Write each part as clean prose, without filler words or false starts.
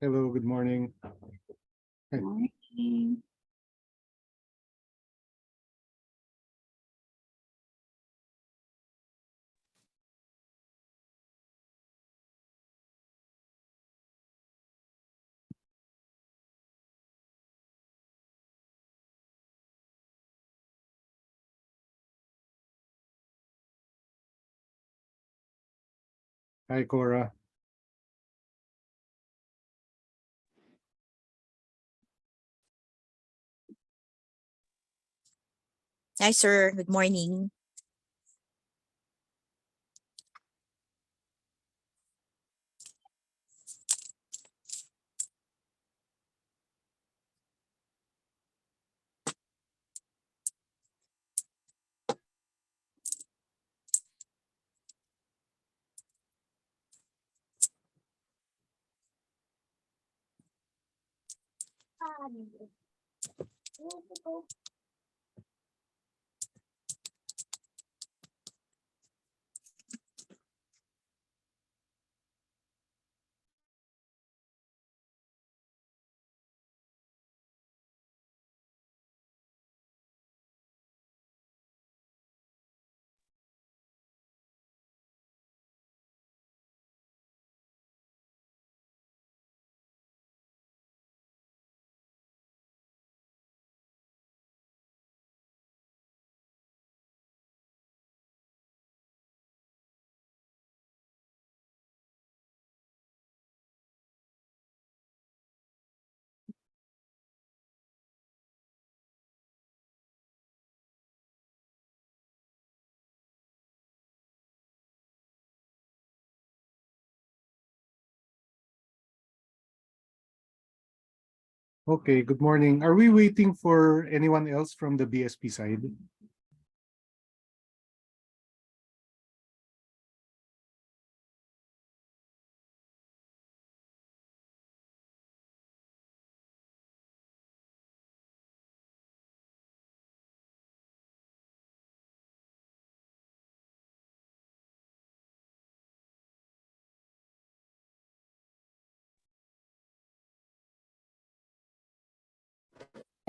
Hello, good morning. Hi. Morning. Hi, Cora. Hi, sir. Good morning. Okay, good morning. Are we waiting for anyone else from the BSP side?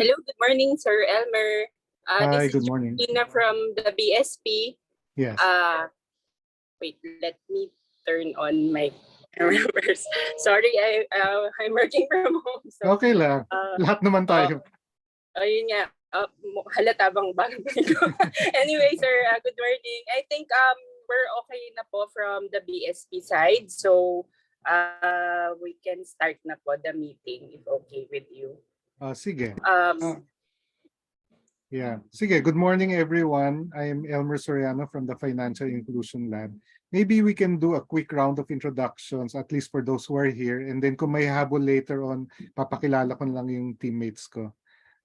Hello, good morning, Sir Elmer. This Hi, is good morning. Georgina from the BSP. Yes. Wait, let me turn on my camera first. Sorry, I'm working from home. So, Okay lang. uh, Lahat naman uh, tayo. ayun nga, halata bang bagay ko. Anyway, sir, good morning. I think we're okay na po from the BSP side. So, we can start na po the meeting if okay with you. Sige. Um, Yeah. Sige, good morning, everyone. I'm Elmer Soriano from the Financial Inclusion Lab. Maybe we can do a quick round of introductions, at least for those who are here. And then kung may habol later on, papakilala ko lang yung teammates ko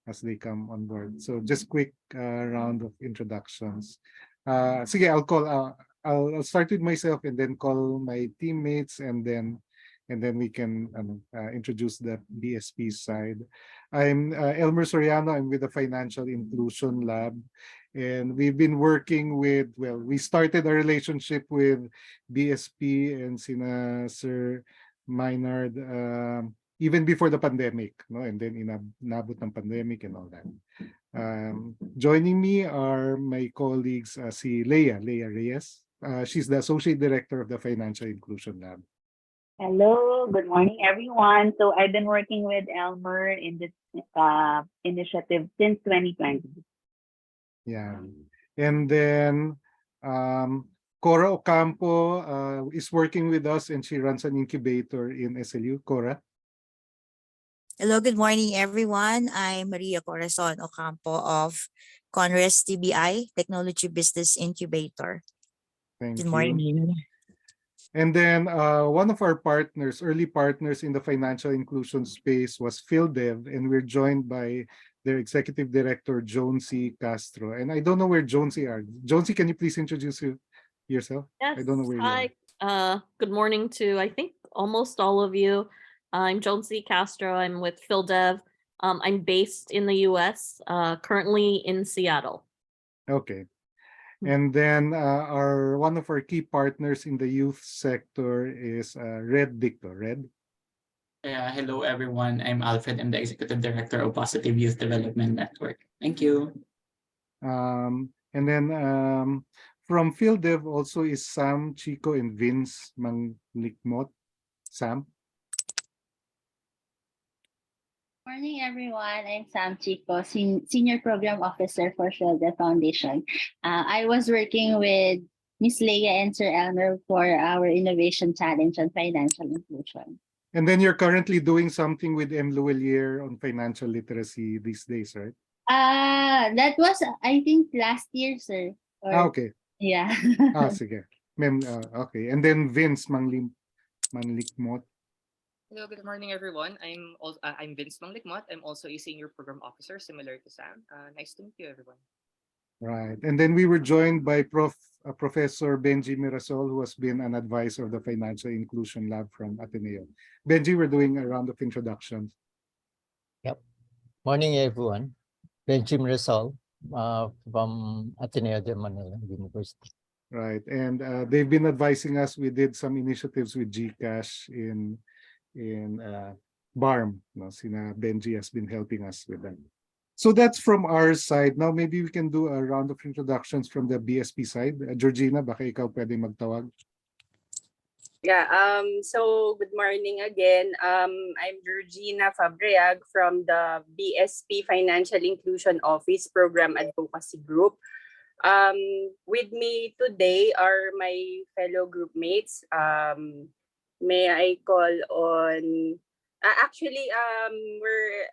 as they come on board. So just quick round of introductions. Sige, I'll start with myself and then call my teammates and then we can introduce the BSP side. I'm Elmer Soriano. I'm with the Financial Inclusion Lab. And we've been working with, well, we started a relationship with BSP and sina Sir Maynard even before the pandemic, no? And then inabot ng pandemic and all that. Joining me are my colleagues, si Leia Reyes. She's the Associate Director of the Financial Inclusion Lab. Hello, good morning, everyone. So I've been working with Elmer in this initiative since 2020. Yeah. And then Cora Ocampo is working with us and she runs an incubator in SLU. Cora? Hello, good morning, everyone. I'm Maria Corazon Ocampo of Conres TBI, Technology Business Incubator. Thank Good you. morning. And then one of our partners, early partners in the financial inclusion space was PhilDev, and we're joined by their executive director, Jonesy Castro. And I don't know where Jonesy are. Jonesy, can you please introduce yourself? Yes. I don't know where you are. Hi. Good morning to I think almost all of you. I'm Jonesy Castro. I'm with PhilDev. I'm based in the U.S. Currently in Seattle. Okay. And then one of our key partners in the youth sector is Red Dicto. Red? Hello, everyone. I'm Alfred. I'm the Executive Director of Positive Youth Development Network. Thank you. And then from PhilDev also is Sam, Chico, and Vince Manglikmot. Sam? Morning, everyone. I'm Sam Chico, Senior Program Officer for Shilda Foundation. I was working with Ms. Leia and Sir Elmer for our Innovation Challenge on Financial Inclusion. And then you're currently doing something with M. Luelier on financial literacy these days, right? That was, I think, last year, sir. Okay. Yeah. Sige. Okay. And then Vince Manlikmot. Hello, good morning, everyone. I'm Vince Manglikmot. I'm also a senior program officer, similar to Sam. Nice to meet you, everyone. Right. And then we were joined by Professor Benji Mirasol, who has been an advisor of the Financial Inclusion Lab from Ateneo. Benji, we're doing a round of introductions. Yep. Morning, everyone. Benji Mirasol from Ateneo de Manila University. Right. And they've been advising us. We did some initiatives with GCash in BARM. No, Sina Benji has been helping us with them. So that's from our side. Now maybe we can do a round of introductions from the BSP side. Georgina, baka ikaw pwede magtawag. Yeah, so good morning again. I'm Georgina Fabreag from the BSP Financial Inclusion Office Program Advocacy Group. With me today are my fellow group mates. May I call on... we're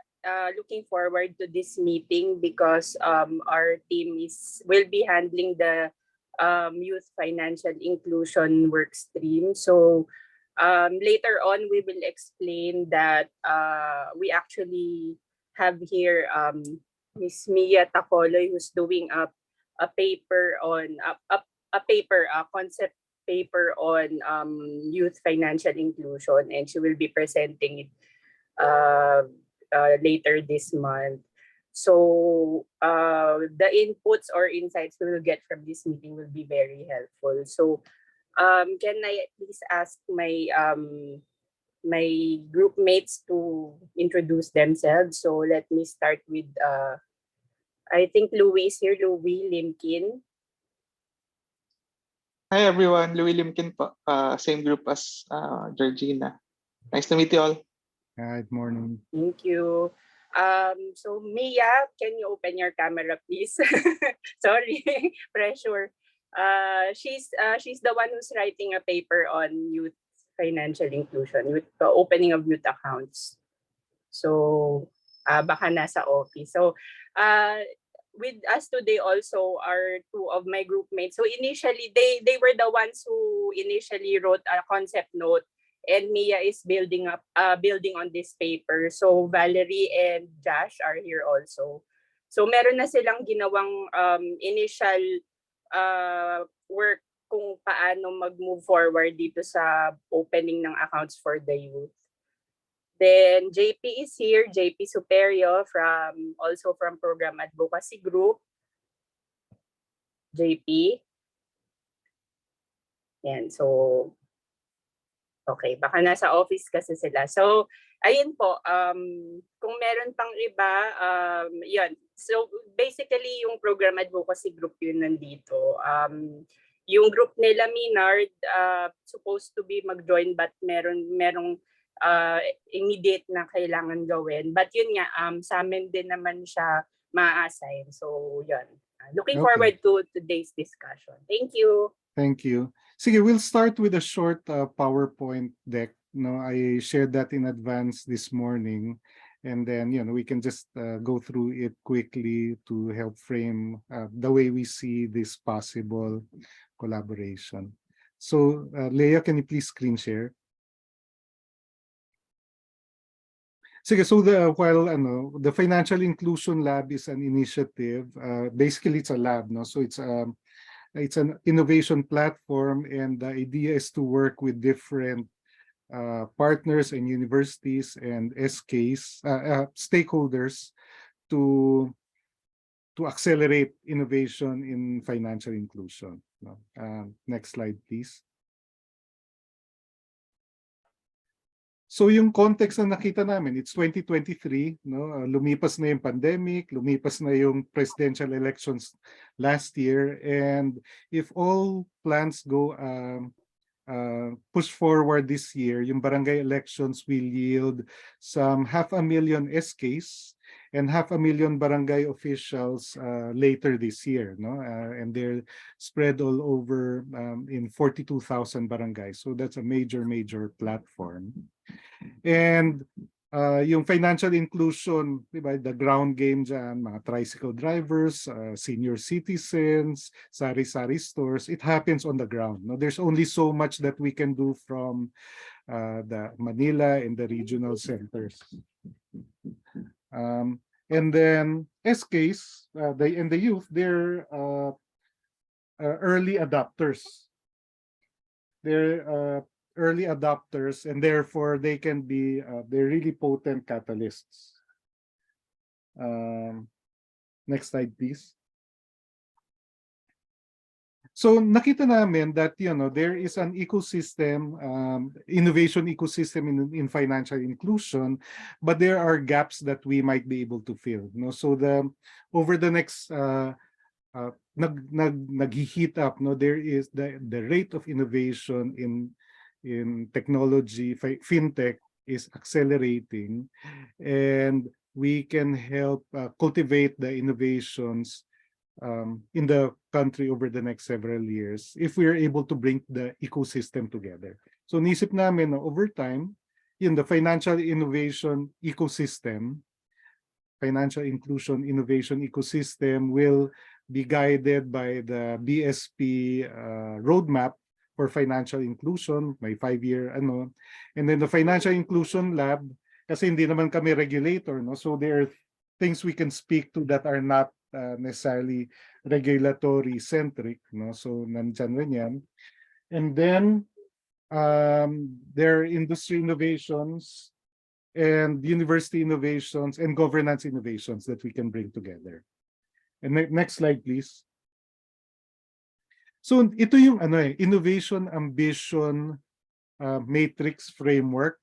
looking forward to this meeting because our team will be handling the youth financial inclusion work stream. So later on, we will explain that we actually have here Ms. Mia Tacoloy, who's doing a paper on a concept paper on youth financial inclusion, and she will be presenting it later this month. So the inputs or insights we will get from this meeting will be very helpful. So can I please ask my my group mates to introduce themselves? So let me start with I think Louis is here. Louis Limkin. Hi everyone, Louis Limkin po. Same group as Georgina. Nice to meet you all. Good morning. Thank you. So Mia, can you open your camera, please? Sorry, pressure. She's the one who's writing a paper on youth financial inclusion, with the opening of youth accounts. So baka nasa office. So with us today also are two of my group mates. So initially they were the ones who initially wrote a concept note, and Mia is building on this paper. So Valerie and Josh are here also. So meron na silang ginawang initial work kung paano mag-move forward dito sa opening ng accounts for the youth. Then JP is here, JP Superio also from Program Advocacy Group. JP. Yan, so okay, baka nasa office kasi sila. So, ayun po, kung meron pang iba, yun. So, basically, yung Program Advocacy Group yun nandito. Yung group nila, Minard, supposed to be mag-join but merong immediate na kailangan gawin. But yun nga, sa amin din naman siya ma-assign. So, yun. Looking forward to today's discussion. Thank you. Thank you. Sige, we'll start with a short PowerPoint deck. No, I shared that in advance this morning, and then we can just go through it quickly to help frame the way we see this possible collaboration. So, Leia, can you please screen share? Sige, so while the Financial Inclusion Lab is an initiative, basically it's a lab, no? So it's an innovation platform, and the idea is to work with different partners and universities and SKs, stakeholders to accelerate innovation in financial inclusion. Next slide, please. So yung context na nakita namin, it's 2023, no? Lumipas na yung pandemic, lumipas na yung presidential elections last year, and if all plans go push forward this year, yung barangay elections will yield some 500,000 SKs and 500,000 barangay officials later this year, no? And they're spread all over in 42,000 barangays. So that's a major platform. And yung financial inclusion, diba, the ground game dyan, mga tricycle drivers, senior citizens, sari-sari stores, it happens on the ground. No? There's only so much that we can do from the Manila and the regional centers. And then SKs, and the youth, they're early adopters. They're early adopters, and therefore they can be they're really potent catalysts. Next slide, please. So nakita namin that there is an ecosystem, innovation ecosystem in financial inclusion, but there are gaps that we might be able to fill. No, so over the next nag-heat up. No, there is the rate of innovation in technology, fintech is accelerating, and we can help cultivate the innovations in the country over the next several years if we are able to bring the ecosystem together. So nisip namin na over time, the financial innovation ecosystem, financial inclusion innovation ecosystem will be guided by the BSP roadmap for financial inclusion, may 5-year and then the financial inclusion lab, kasi hindi naman kami regulator, no? So there are things we can speak to that are not necessarily regulatory centric, no? So nandyan rin yan. And then there are industry innovations and university innovations and governance innovations that we can bring together. And next slide, please. So ito yung innovation ambition matrix framework,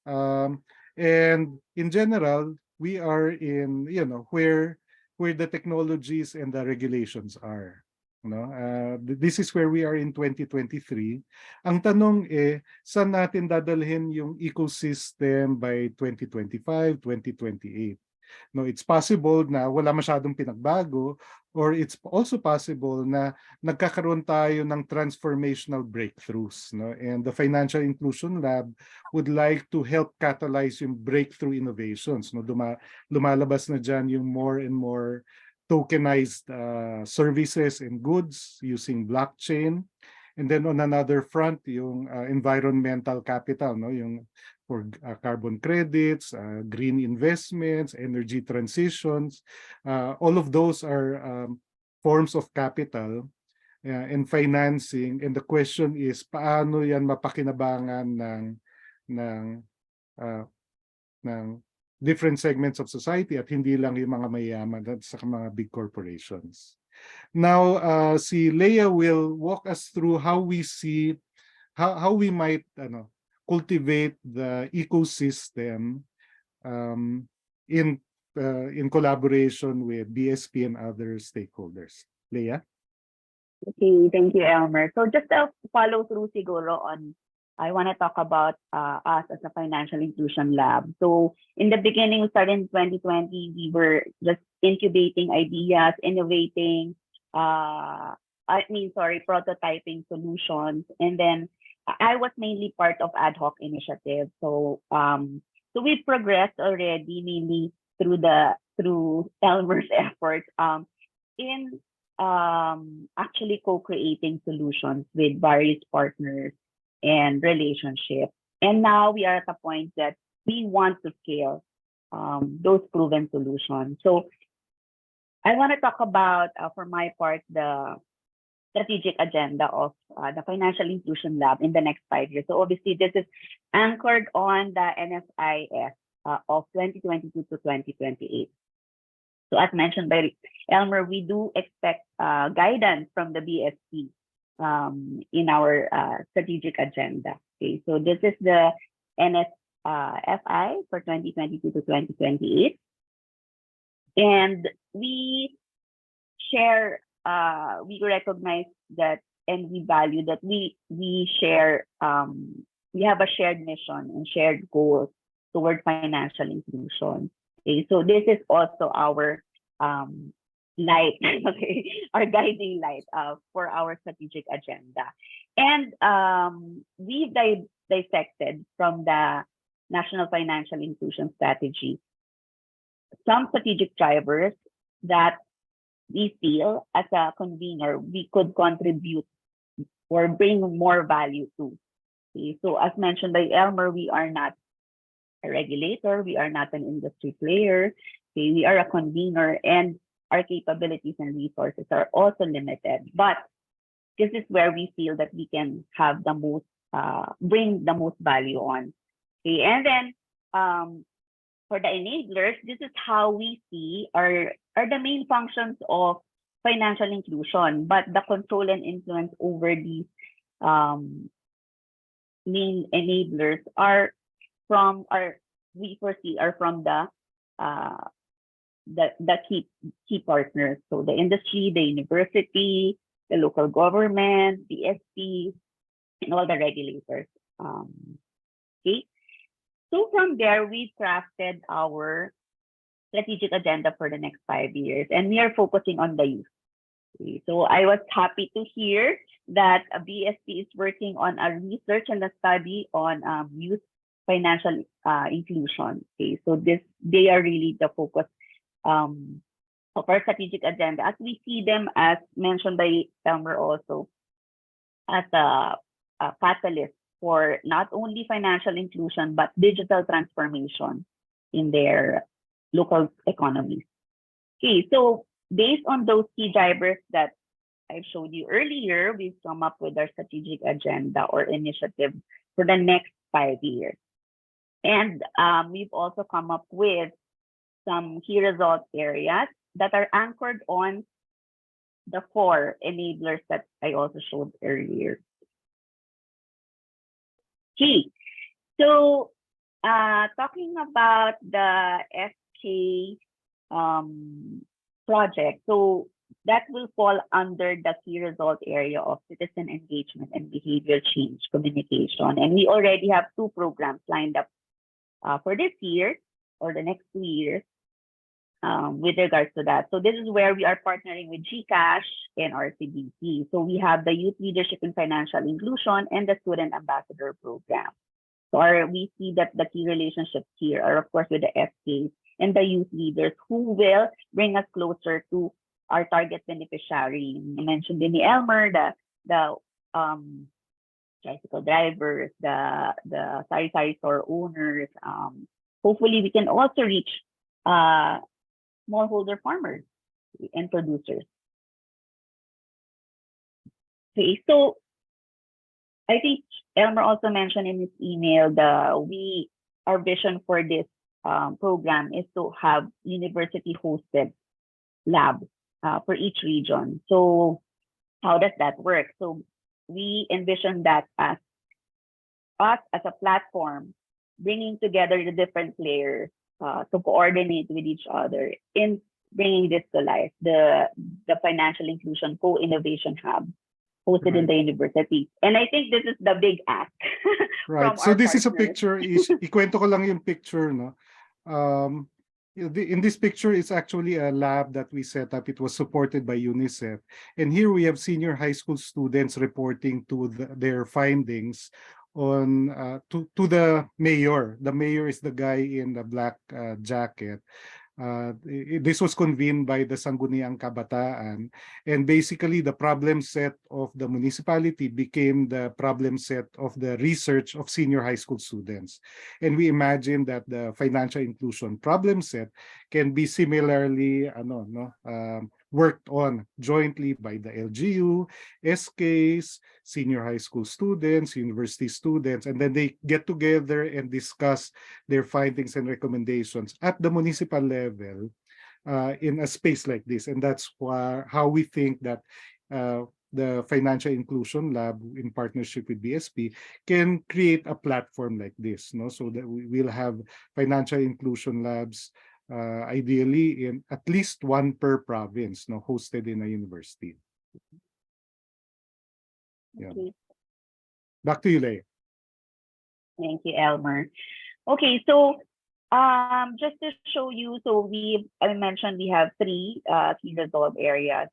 and in general we are in where the technologies and the regulations are. This is where we are in 2023. Ang tanong saan natin dadalhin yung ecosystem by 2025, 2028? No, it's possible na wala masyadong pinagbago, or it's also possible na nagkakaroon tayo ng transformational breakthroughs, no? And the Financial Inclusion Lab would like to help catalyze yung breakthrough innovations, no? Lumalabas na dyan yung more and more tokenized services and goods using blockchain. And then on another front, yung environmental capital, no? Yung for carbon credits, green investments, energy transitions. All of those are forms of capital and financing. And the question is, paano yan mapakinabangan ng different segments of society at hindi lang yung mga mayaman at sa mga big corporations. Now, si Leah will walk us through how we see, how we might cultivate the ecosystem in collaboration with BSP and other stakeholders. Leah? Okay, thank you, Elmer. So just to follow through siguro on, I want to talk about us as a financial inclusion lab. So in the beginning, we started in 2020, we were just incubating ideas, innovating, prototyping solutions. And then I was mainly part of ad hoc initiative. So we've progressed already mainly through Elmer's efforts in actually co-creating solutions with various partners and relationships. And now we are at a point that we want to scale those proven solutions. So I want to talk about, for my part, the strategic agenda of the Financial Inclusion Lab in the next 5 years. So obviously this is anchored on the NFIS of 2022 to 2028. So as mentioned by Elmer, we do expect guidance from the BSP in our strategic agenda. Okay, so this is the FI for 2022 to 2028. And we share, we recognize that and we value that we share, we have a shared mission and shared goals toward financial inclusion. Okay, so this is also our light, okay, our guiding light for our strategic agenda. And we've dissected from the National Financial Inclusion Strategy some strategic drivers that we feel as a convener we could contribute or bring more value to. Okay, so as mentioned by Elmer, we are not a regulator, we are not an industry player, okay, we are a convener, and our capabilities and resources are also limited. But this is where we feel that we can have the most, bring the most value on. Okay, and then for the enablers, this is how we see are the main functions of financial inclusion, but the control and influence over these main enablers are from we foresee are from the key partners. So the industry, the university, the local government, the SP, and all the regulators. Okay. So from there, we crafted our strategic agenda for the next 5 years, and we are focusing on the youth. Okay. So I was happy to hear that BSP is working on a research and a study on youth financial inclusion. Okay. So they are really the focus of our strategic agenda, as we see them, as mentioned by Elmer also, as a catalyst for not only financial inclusion, but digital transformation in their local economies. Okay, so based on those key drivers that I showed you earlier, we've come up with our strategic agenda or initiative for the next 5 years. And we've also come up with some key result areas that are anchored on the 4 enablers that I also showed earlier. Okay, so talking about the SK project, so that will fall under the key result area of citizen engagement and behavior change communication. And we already have 2 programs lined up for this year or the next 2 years with regards to that. So this is where we are partnering with GCash and RCBC. So we have the Youth Leadership in Financial Inclusion and the Student Ambassador Program. So we see that the key relationships here are, of course, with the FKs and the youth leaders who will bring us closer to our target beneficiary. I mentioned in the Elmer, the tricycle drivers, the sari-sari store owners. Hopefully, we can also reach smallholder farmers and producers. Okay, so I think Elmer also mentioned in his email our vision for this program is to have university-hosted labs for each region. So how does that work? So we envision that as us as a platform, bringing together the different players to coordinate with each other in bringing this to life, the Financial Inclusion Co-Innovation Hub hosted in the university. And I think this is the big ask. Right. So this is a picture. Ikwento ko lang yung picture, no? In this picture, it's actually a lab that we set up. It was supported by UNICEF. And here we have senior high school students reporting to their findings on to the mayor. The mayor is the guy in the black jacket. This was convened by the Sangguniang Kabataan, and basically the problem set of the municipality became the problem set of the research of senior high school students. And we imagine that the financial inclusion problem set can be similarly worked on jointly by the LGU, SKs, senior high school students, university students, and then they get together and discuss their findings and recommendations at the municipal level in a space like this. And that's how we think that the Financial Inclusion Lab in partnership with BSP can create a platform like this, no? So that we will have financial inclusion labs, ideally in at least one per province, no, hosted in a university. Yeah. Okay. Back to you, Leia. Thank you, Elmer. Okay, so just to show you, so I mentioned we have three key resolve areas: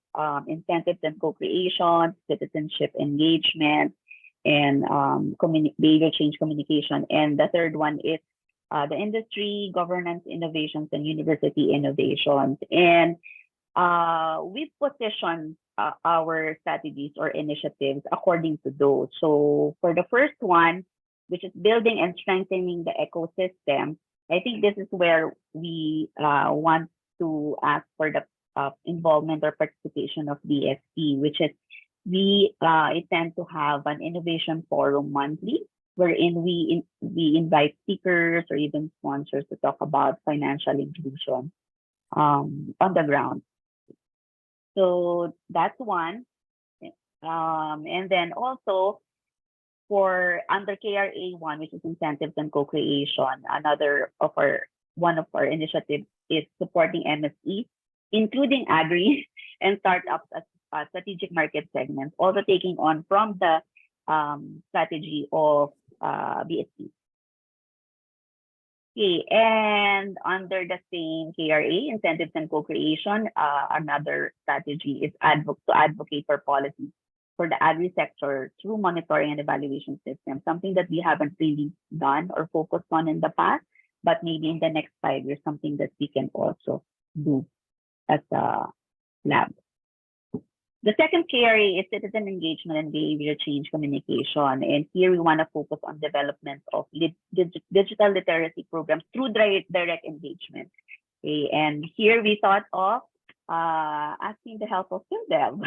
incentives and co-creation, citizenship engagement, and behavior change communication. And the third one is the industry, governance innovations, and university innovations. And we've positioned our strategies or initiatives according to those. So for the first one, which is building and strengthening the ecosystem, I think this is where we want to ask for the involvement or participation of BSP, which is we intend to have an innovation forum monthly, wherein we invite speakers or even sponsors to talk about financial inclusion on the ground. So that's one. And then also for under KRA1, which is incentives and co-creation, one of our initiatives is supporting MSEs, including agri and startups as strategic market segments, also taking on from the strategy of BSP. Okay, and under the same KRA, incentives and co-creation, another strategy is to advocate for policies for the agri sector through monitoring and evaluation systems, something that we haven't really done or focused on in the past, but maybe in the next 5 years, something that we can also do as a lab. The second KRA is citizen engagement and behavior change communication. And here we want to focus on development of digital literacy programs through direct engagement. Okay, and here we thought of asking the help of FinDev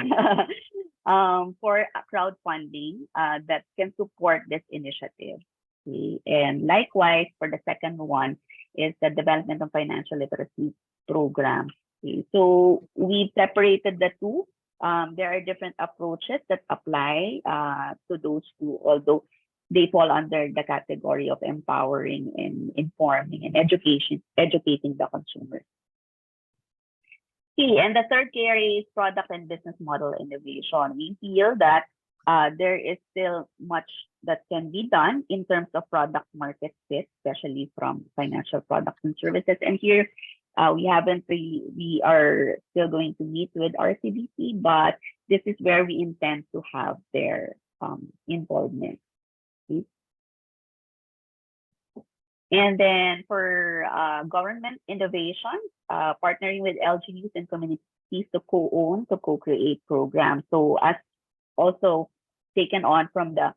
for crowdfunding that can support this initiative. Okay, and likewise, for the second one is the development of financial literacy programs. Okay, so we separated the two. There are different approaches that apply to those two, although they fall under the category of empowering and informing and educating the consumers. Okay, and the third KRA is product and business model innovation. We feel that there is still much that can be done in terms of product market fit, especially from financial products and services. And here, we are still going to meet with RCBC, but this is where we intend to have their involvement. Okay. And then for government innovation, partnering with LGUs and communities to co-own, to co-create programs. So as also taken on from the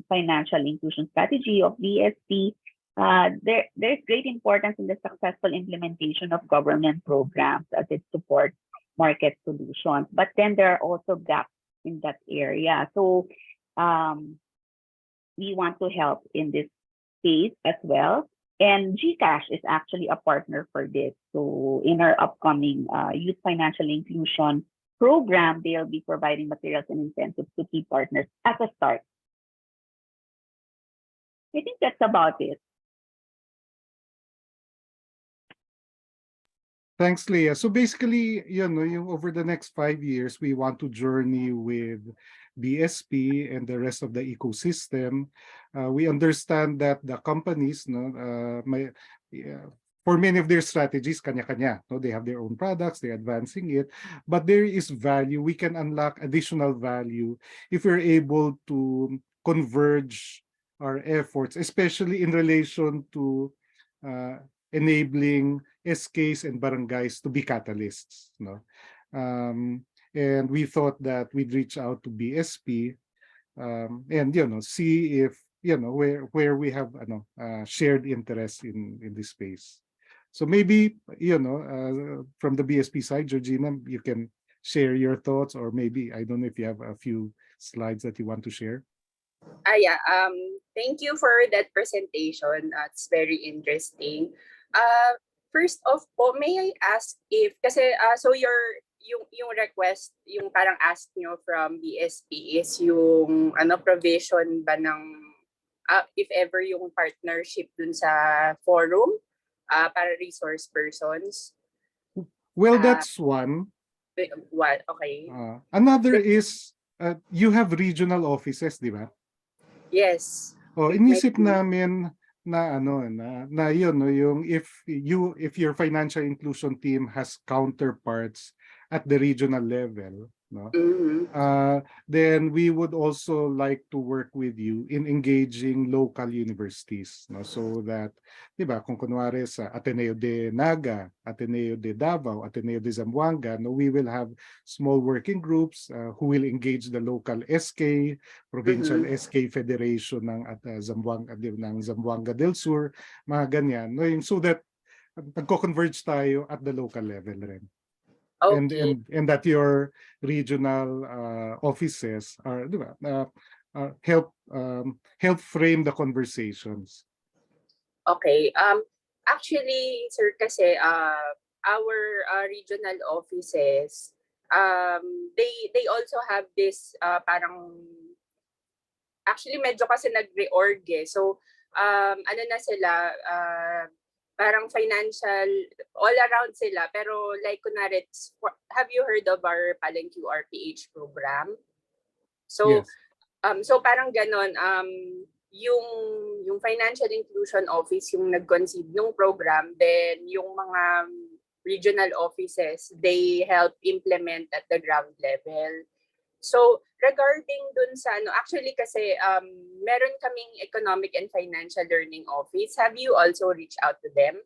financial inclusion strategy of BSP, there's great importance in the successful implementation of government programs as it supports market solutions. But then there are also gaps in that area. So we want to help in this space as well. And GCash is actually a partner for this. So in our upcoming Youth Financial Inclusion program, they'll be providing materials and incentives to key partners as a start. I think that's about it. Thanks, Leah. So basically, over the next 5 years, we want to journey with BSP and the rest of the ecosystem. We understand that the companies, for many of their strategies, kanya-kanya. They have their own products, they're advancing it, but there is value. We can unlock additional value if we're able to converge our efforts, especially in relation to enabling SKs and barangays to be catalysts. And we thought that we'd reach out to BSP and see if where we have shared interest in this space. So maybe from the BSP side, Georgina, you can share your thoughts, or maybe I don't know if you have a few slides that you want to share. Yeah. Thank you for that presentation. It's very interesting. First of all, may I ask if, kasi so yung request, yung parang ask nyo from BSP is yung provision ba ng if ever yung partnership dun sa forum para resource persons. Well, Ah. that's one. What? Okay. Another is you have regional offices, di ba? Yes. Oh, It inisip might be. namin na na yun no, yung if your financial inclusion team has counterparts at the regional level, no? Mhm. Then we would also like to work with you in engaging local universities, no? So that, di ba, kung kunwari sa Ateneo de Naga, Ateneo de Davao, Ateneo de Zamboanga, no, we will have small working groups who will engage the local SK, Provincial SK Federation ng Zamboanga del Sur, mga ganyan, no? Yung so that nagko-converge tayo at the local level rin. Okay. And that your regional offices are, di ba, help frame the conversations. Okay. Actually, sir, kasi our regional offices, they also have this parang actually medyo kasi nag-reorg eh. So ano na sila parang financial all around sila, pero like kunwari, have you heard of our Palengke RPH program? So Yes. so parang ganon, yung financial inclusion office yung nag-conceive ng program, then yung mga regional offices, they help implement at the ground level. So regarding dun sa actually kasi meron kaming economic and financial learning office. Have you also reached out to them?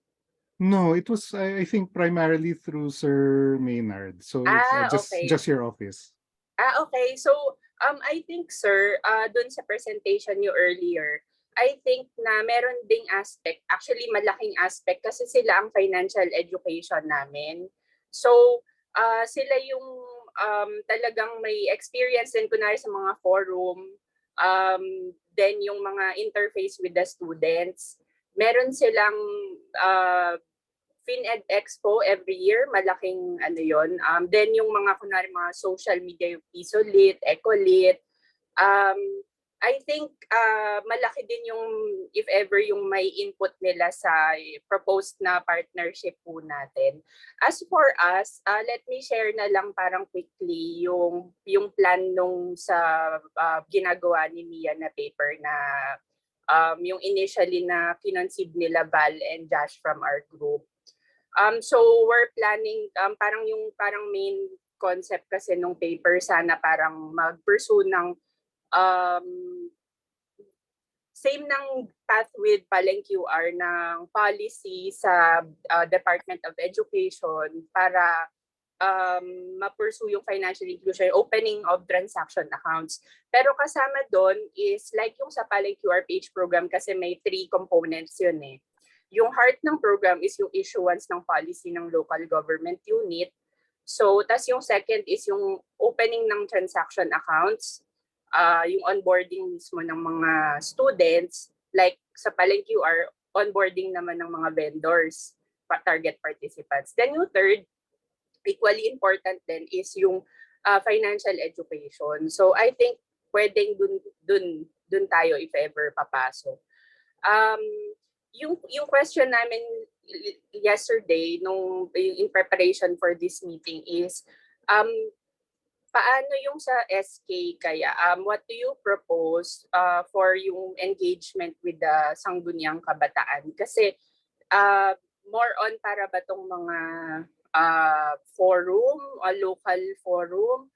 No, it was I think primarily through Sir Maynard. So it's Okay. just your office. Okay. So, I think, sir, dun sa presentation nyo earlier, I think na meron ding aspect, actually malaking aspect kasi sila ang financial education namin. So, sila yung talagang may experience din kunwari sa mga forum, then yung mga interface with the students. Meron silang FinEd Expo every year, malaking yon. Then yung mga kunwari mga social media, yung Pisolit, Ecolit, I think malaki din yung if ever yung may input nila sa proposed na partnership po natin. As for us, let me share na lang parang quickly yung plan nung sa ginagawa ni Mia na paper na yung initially na kinonceive nila Val and Josh from our group. So we're planning parang main concept kasi nung paper sana parang mag-pursue ng same ng path with Palengke QR ng policy sa Department of Education para ma-pursue yung financial inclusion, opening of transaction accounts. Pero kasama doon is like yung sa Palengke QR PH program kasi may 3 components yun eh. Yung heart ng program is yung issuance ng policy ng local government unit. So, tas yung second is yung opening ng transaction accounts, yung onboarding mismo ng mga students, like sa Palengke QR, onboarding naman ng mga vendors, target participants. Then yung third, equally important din is yung financial education. So, I think pwedeng dun tayo if ever papasok. Yung question namin yesterday in preparation for this meeting is paano yung sa SK kaya what do you propose for yung engagement with the Sangguniang Kabataan, kasi more on para ba tong mga forum o local forum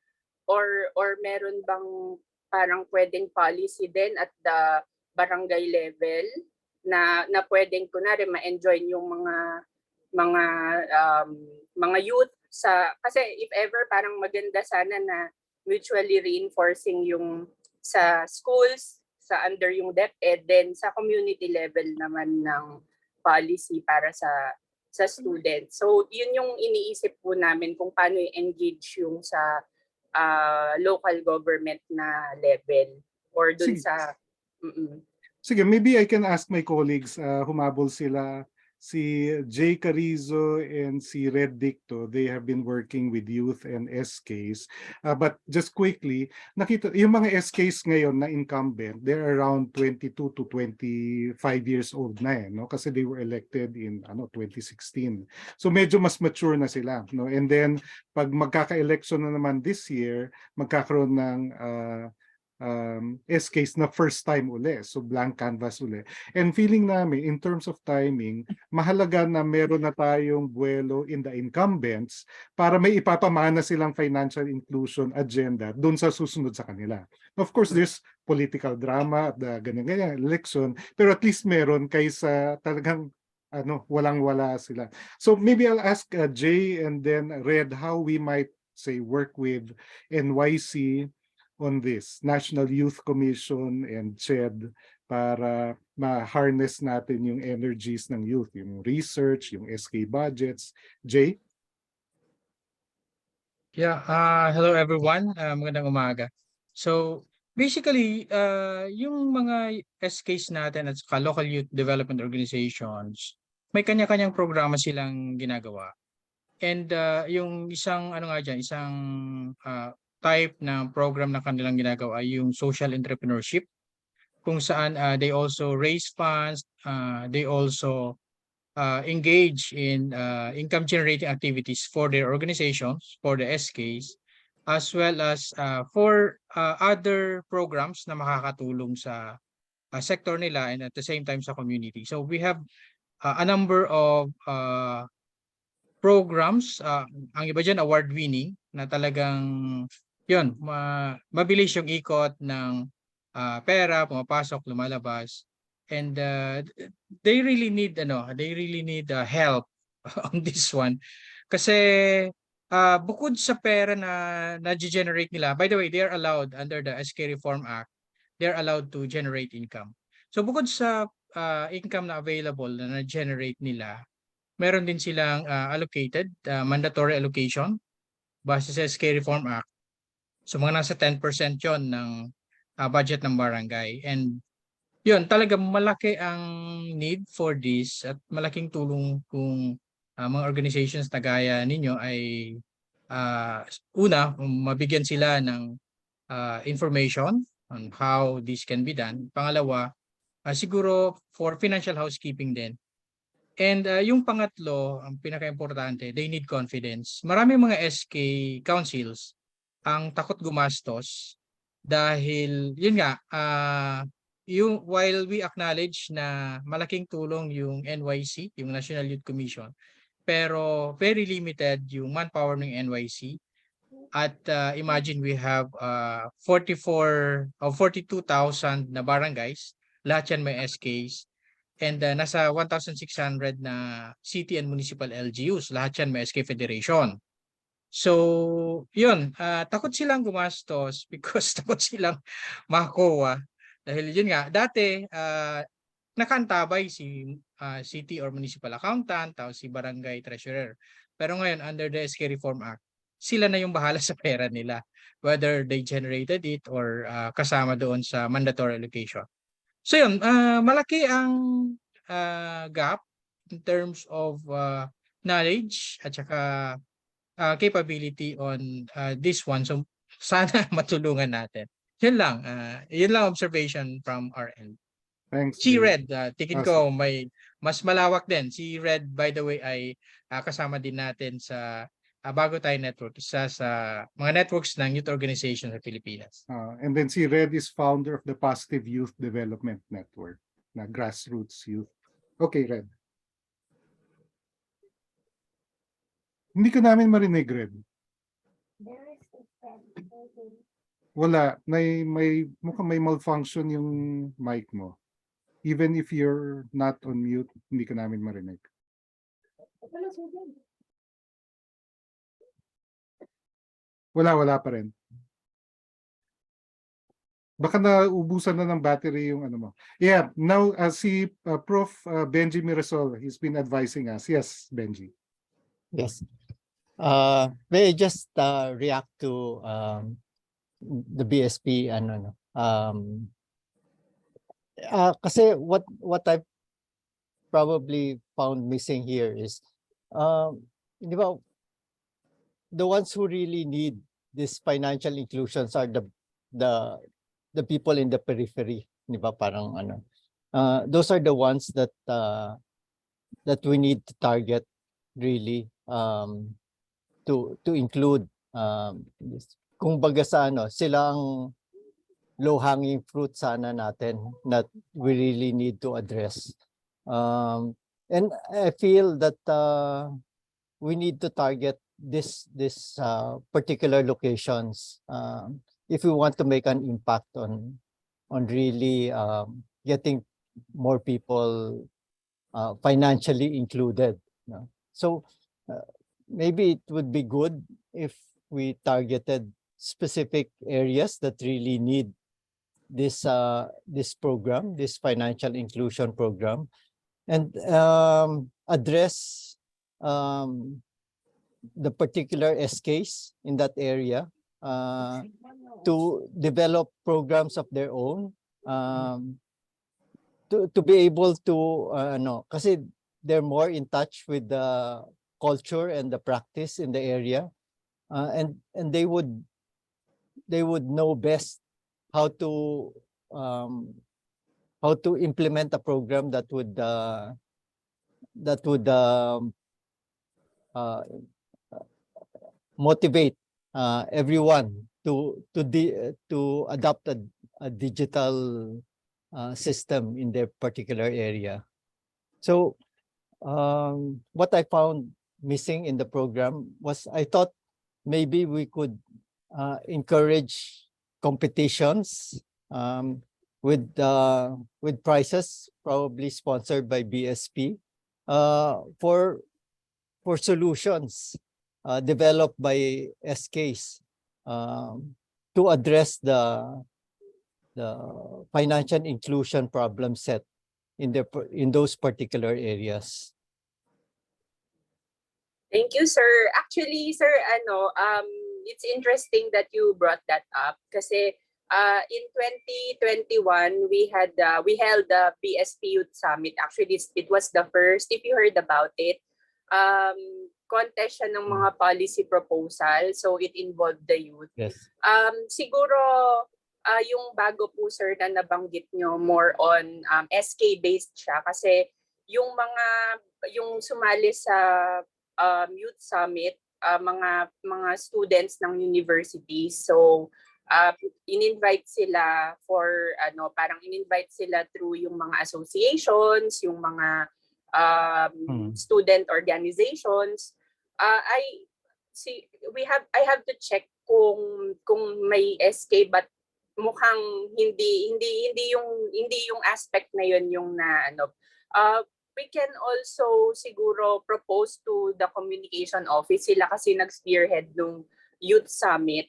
or meron bang parang pwedeng policy din at the barangay level na pwedeng kunwari ma-enjoy yung mga youth sa, kasi if ever parang maganda sana na mutually reinforcing yung sa schools sa under yung DepEd, then sa community level naman ng policy para sa students. So yun yung iniisip po namin kung paano i-engage yung sa local government na level or dun Sige. sa Sige, maybe I can ask my colleagues, humabol sila si Jay Carrizo and si Red Dicto, they have been working with youth and SKs. But just quickly, nakita yung mga SKs ngayon na incumbent, they're around 22 to 25 years old na no? Kasi they were elected in 2016. So medyo mas mature na sila, no? And then pag magkaka-election na naman this year, magkakaroon ng SKs na first time uli. So blank canvas uli. And feeling namin, in terms of timing, mahalaga na meron na tayong buwelo in the incumbents para may ipapamana silang financial inclusion agenda dun sa susunod sa kanila. Of course, there's political drama at the ganyan-ganyan election, pero at least meron kaysa talagang walang-wala sila. So maybe I'll ask Jay and then Red how we might say work with NYC on this, National Youth Commission and CHED, para ma-harness natin yung energies ng youth, yung research, yung SK budgets. Jay? Yeah, hello everyone. Magandang umaga. So basically, yung mga SKs natin at saka local youth development organizations, may kanya-kanyang programa silang ginagawa. And yung isang isang type ng program na kanilang ginagawa ay yung social entrepreneurship, kung saan they also raise funds, they also engage in income generating activities for their organizations, for the SKs, as well as for other programs na makakatulong sa sector nila and at the same time sa community. So we have a number of programs, ang iba dyan award-winning, na talagang yun, mabilis yung ikot ng pera, pumapasok, lumalabas. And they really need help on this one. Kasi bukod sa pera na generate nila, by the way, they are allowed under the SK Reform Act, they're allowed to generate income. So bukod sa income na available na generate nila, meron din silang allocated mandatory allocation base sa SK Reform Act. So mga nasa 10% yon ng budget ng barangay. And yun, talaga malaki ang need for this at malaking tulong kung mga organizations na gaya ninyo ay una, mabigyan sila ng information on how this can be done. Pangalawa, siguro for financial housekeeping din. And yung pangatlo, ang pinaka-importante, they need confidence. Maraming mga SK councils ang takot gumastos dahil yun nga, while we acknowledge na malaking tulong yung NYC, yung National Youth Commission, pero very limited yung manpower ng NYC. At imagine we have 44 or 42,000 na barangays, lahat yan may SKs. And nasa 1,600 na city and municipal LGUs, lahat yan may SK Federation. So, yun, takot silang gumastos because takot silang makakuha. Dahil yun nga, dati nakantabay si city or municipal accountant, tapos si barangay treasurer. Pero ngayon, under the SK Reform Act, sila na yung bahala sa pera nila, whether they generated it or kasama doon sa mandatory allocation. So yun, malaki ang gap in terms of knowledge at saka capability on this one. So sana matulungan natin. Yun lang observation from our end. Thanks. Si Jay. Red, tingin ko may mas malawak din. Si Red, by the way, ay kasama din natin sa Bago Tayo Network, isa sa mga networks ng youth organization sa Pilipinas. And then si Red is founder of the Positive Youth Development Network, na grassroots youth. Okay, Red. Hindi ka namin marinig, Red. Wala. Mukhang may malfunction yung mic mo. Even if you're not on mute, hindi ka namin marinig. Wala pa rin. Baka naubusan na ng battery yung ano mo. Yeah, now si Prof. Benji Mirasol, he's been advising us. Yes, Benji. Yes. May I just react to the BSP kasi what I've probably found missing here is, di ba, the ones who really need this financial inclusions are the people in the periphery, di ba? Parang ano, those are the ones that we need to target really, to include, kung baga sa ano, sila ang low-hanging fruit sana natin that we really need to address. And I feel that we need to target this particular locations if we want to make an impact on really getting more people financially included. No? So maybe it would be good if we targeted specific areas that really need this program, this financial inclusion program, and address the particular SKs in that area to develop programs of their own, to be able to kasi they're more in touch with the culture and the practice in the area, and they would know best how to implement a program that would motivate everyone to adopt a digital system in their particular area. So what I found missing in the program was, I thought maybe we could encourage competitions with prizes, probably sponsored by BSP, for solutions developed by SKs to address the financial inclusion problem set in those particular areas. Thank you, sir. Actually, sir, it's interesting that you brought that up kasi in 2021 we held the BSP Youth Summit. Actually, it was the first, if you heard about it, contest siya ng mga policy proposal. So it involved the youth. Yes. Siguro yung bago po, sir, na nabanggit nyo, more on SK-based siya kasi yung sumali sa Youth Summit, mga students ng universities. So in-invite sila for parang in-invite sila through yung mga associations, yung mga student organizations. I have to check kung may SK, but mukhang hindi yung aspect na yun yung we can also siguro propose to the communication office, sila kasi nag-spearhead nung Youth Summit.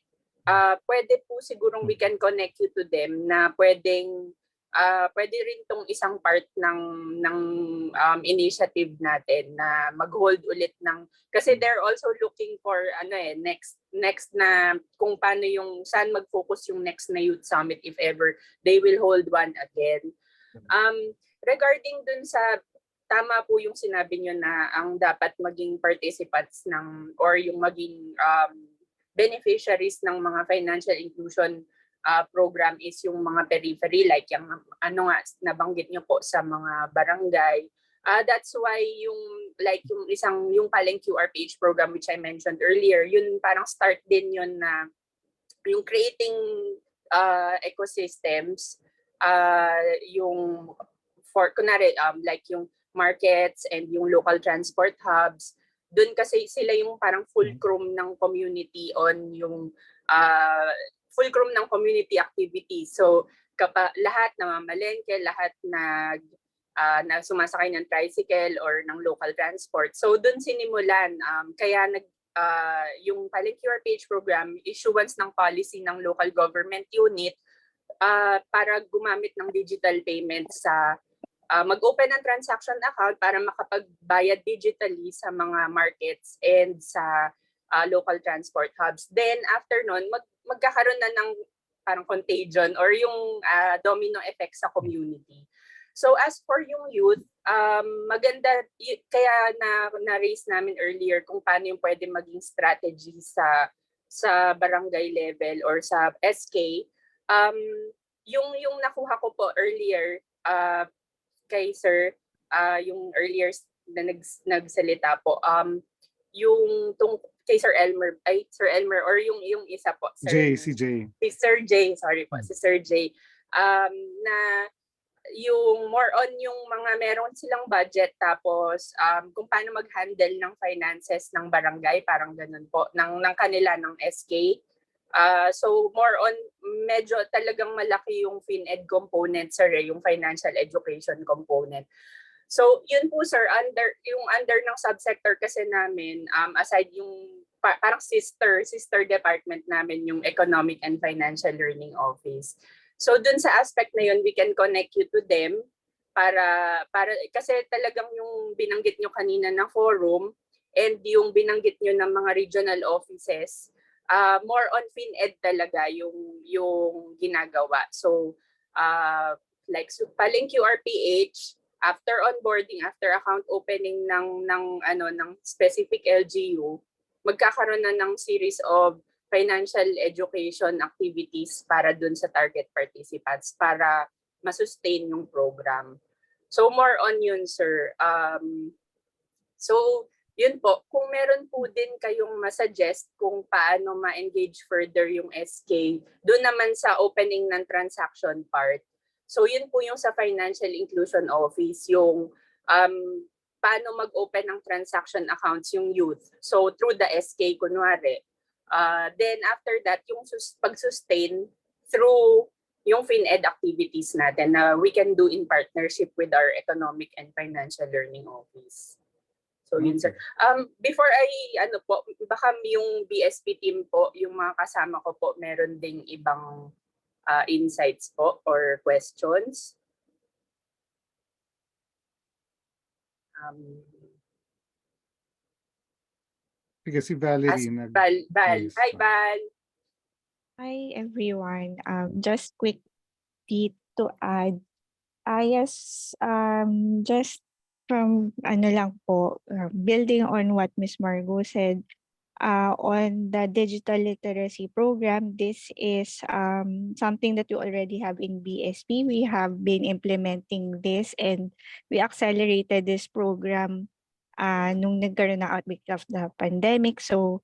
Pwede po sigurong we can connect you to them na pwede rin tong isang part ng initiative natin na mag-hold ulit ng, kasi they're also looking for next na kung paano saan mag-focus yung next na Youth Summit if ever they will hold one again. Regarding dun sa, tama po yung sinabi nyo na ang dapat maging participants or yung maging beneficiaries ng mga financial inclusion program is yung mga periphery, like yung nabanggit nyo po sa mga barangay. That's why yung Paleng QR page program which I mentioned earlier, yun parang start din yun na yung creating ecosystems, yung for kunwari like yung markets and yung local transport hubs. Doon kasi sila yung parang fulcrum ng community on yung fulcrum ng community activity. So lahat na mamalengke, lahat na sumasakay ng tricycle or ng local transport. So doon sinimulan, kaya yung Paleng QR page program, issuance ng policy ng local government unit para gumamit ng digital payments sa mag-open ng transaction account para makapagbayad digitally sa mga markets and sa local transport hubs. Then after nun, magkakaroon na ng parang contagion or yung domino effect sa community. So as for yung youth, maganda, kaya na-raise namin earlier kung paano yung pwede maging strategy sa barangay level or sa SK. Yung nakuha ko po earlier kay Sir, yung earlier na nagsalita po, yung kay Sir Elmer or yung isa po, Si Jay. Si Sir Jay, sorry po, si Sir Jay, na yung more on yung mga meron silang budget tapos kung paano mag-handle ng finances ng barangay, parang ganun po, ng kanila, ng SK. So more on, medyo talagang malaki yung FinEd component, sir, yung financial education component. So yun po, sir, under ng subsector kasi namin, aside yung parang sister department namin, yung Economic and Financial Learning Office. So dun sa aspect na yun, we can connect you to them para kasi talagang yung binanggit nyo kanina na forum and yung binanggit nyo ng mga regional offices, more on FinEd talaga yung ginagawa. So like Palink QRPH, after onboarding, after account opening ng specific LGU, magkakaroon na ng series of financial education activities para dun sa target participants para masustain yung program. So more on yun, sir. So yun po, kung meron po din kayong masuggest kung paano ma-engage further yung SK, doon naman sa opening ng transaction part. So yun po yung sa Financial Inclusion Office, yung paano mag-open ng transaction accounts yung youth. So through the SK kunwari. Then after that, yung pag-sustain through yung FinEd activities natin na we can do in partnership with our Economic and Financial Learning Office. So yun, sir. Before baka yung BSP team po, yung mga kasama ko po, meron ding ibang insights po or questions. Sige, si Valerie. Val. Yes, Hi, Val. Hi, everyone. Just quickly to add, yes, just from lang po, building on what Ms. Margo said, on the digital literacy program, this is something that we already have in BSP. We have been implementing this and we accelerated this program nung nagkaroon ng outbreak of the pandemic. So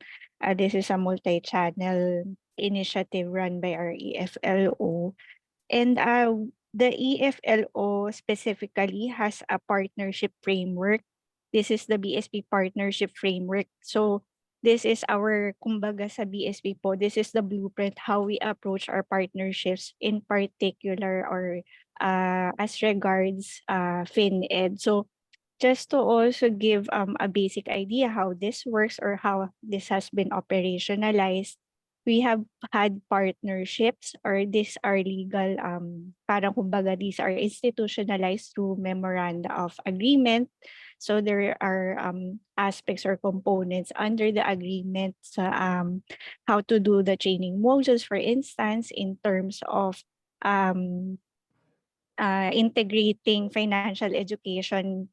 this is a multi-channel initiative run by our EFLO. And the EFLO specifically has a partnership framework. This is the BSP partnership framework. So this is our, kumbaga sa BSP po, this is the blueprint how we approach our partnerships, in particular or as regards FinEd. So just to also give a basic idea how this works or how this has been operationalized, we have had partnerships or these are legal, parang kumbaga these are institutionalized through memoranda of agreement. So there are aspects or components under the agreement how to do the training modules, for instance, in terms of integrating financial education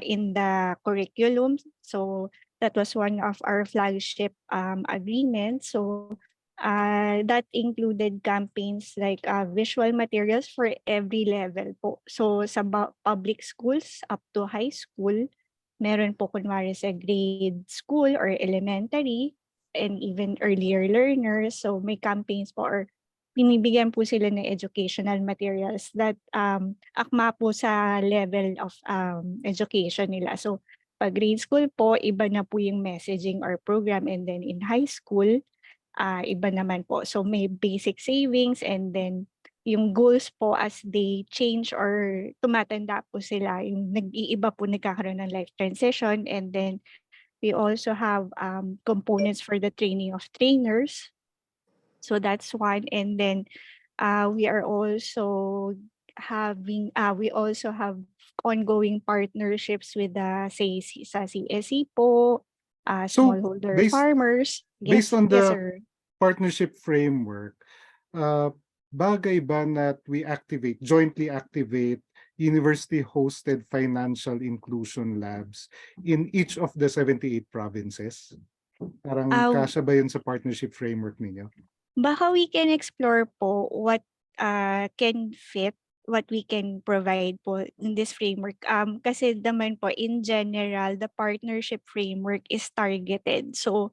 in the curriculum. So that was one of our flagship agreements. So that included campaigns like visual materials for every level po. So sa public schools up to high school, meron po kunwari sa grade school or elementary and even earlier learners. So may campaigns po or binibigyan po sila ng educational materials that akma po sa level of education nila. So pag grade school po, iba na po yung messaging or program, and then in high school, iba naman po. So may basic savings, and then yung goals po as they change or tumatanda po sila, yung nag-iiba po, nagkakaroon ng life transition. And then we also have components for the training of trainers. So that's one. And then we are also having, we also have ongoing partnerships with the sa CSE po, smallholder farmers. Based on yes, the sir. partnership framework, bagay ba that we jointly activate university-hosted financial inclusion labs in each of the 78 provinces? Parang kasya ba yun sa partnership framework ninyo? Baka we can explore po what can fit, what we can provide po in this framework. Kasi naman po in general, the partnership framework is targeted. So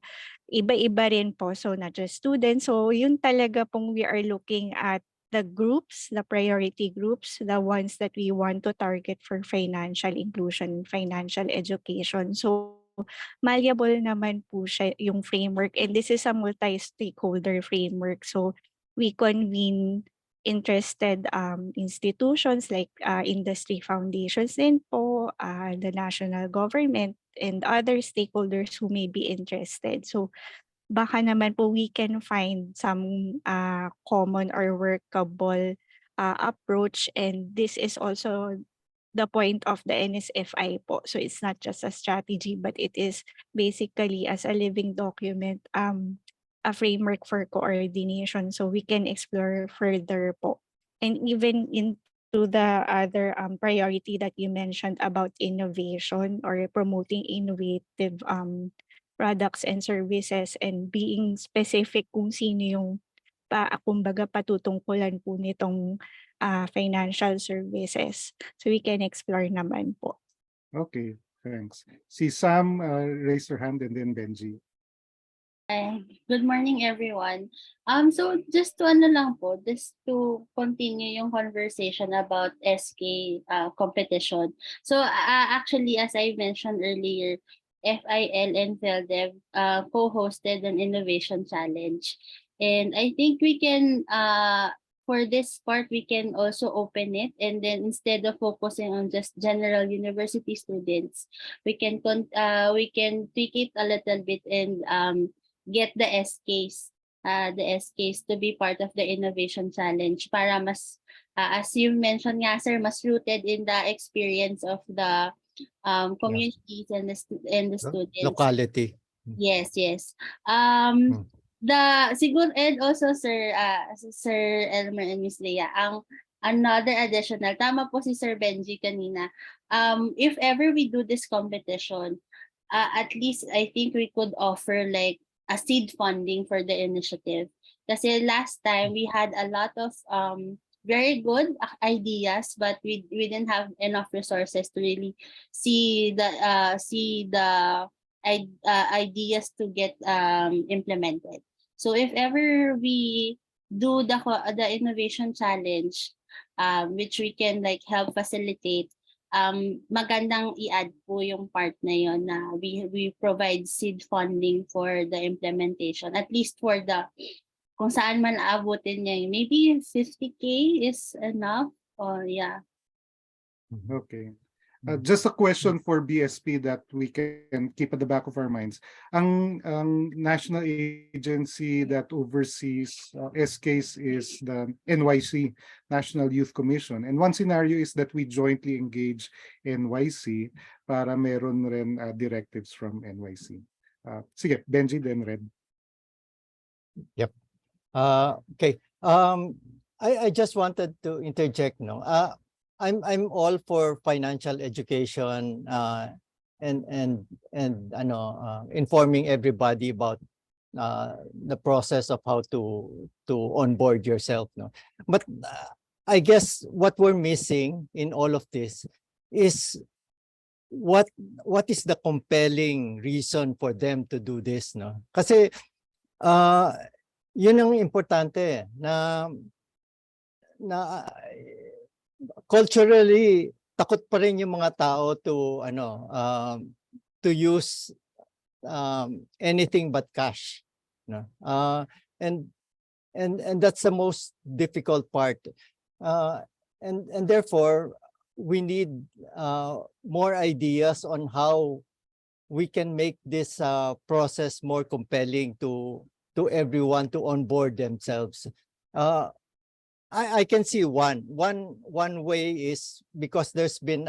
iba-iba rin po. So not just students. So yun talaga pong we are looking at the groups, the priority groups, the ones that we want to target for financial inclusion, financial education. So malleable naman po siya yung framework, and this is a multi-stakeholder framework. So we convene interested institutions like industry foundations din po, the national government, and other stakeholders who may be interested. So baka naman po we can find some common or workable approach, and this is also the point of the NSFI po. So it's not just a strategy, but it is basically as a living document, a framework for coordination. So we can explore further po. And even into the other priority that you mentioned about innovation or promoting innovative products and services, and being specific kung sino yung kumbaga patutungkulan po nitong financial services. So we can explore naman po. Okay, thanks. Si Sam raised her hand, and then Benji. Good morning, everyone. So just to lang po, just to continue yung conversation about SK competition. So actually, as I mentioned earlier, FIL and PhilDev co-hosted an innovation challenge, and I think we can for this part we can also open it, and then instead of focusing on just general university students, we can tweak it a little bit and get the SKs to be part of the innovation challenge para mas as you mentioned nga sir, mas rooted in the experience of the communities and the students. Locality. Yes. The siguro, and also Sir Elmer and Miss Leah, ang another additional, tama po si Sir Benji kanina. If ever we do this competition, at least I think we could offer like a seed funding for the initiative. Kasi last time we had a lot of very good ideas, but we didn't have enough resources to really see the ideas to get implemented. So if ever we do the innovation challenge, which we can like help facilitate, magandang i-add po yung part na yon na we provide seed funding for the implementation, at least for the kung saan man aabutin niya, maybe 50K is enough, or yeah. Okay. Just a question for BSP that we can keep at the back of our minds. Ang national agency that oversees SKs is the NYC, National Youth Commission. And one scenario is that we jointly engage NYC para meron rin directives from NYC. Sige, Benji, then Red. Yep. Okay. I just wanted to interject. No. I'm all for financial education and informing everybody about the process of how to onboard yourself. No, but I guess what we're missing in all of this is what is the compelling reason for them to do this. No, kasi yun ang importante na culturally takot pa rin yung mga tao to use anything but cash, no? And that's the most difficult part, and therefore we need more ideas on how we can make this process more compelling to everyone to onboard themselves. I can see one way is because there's been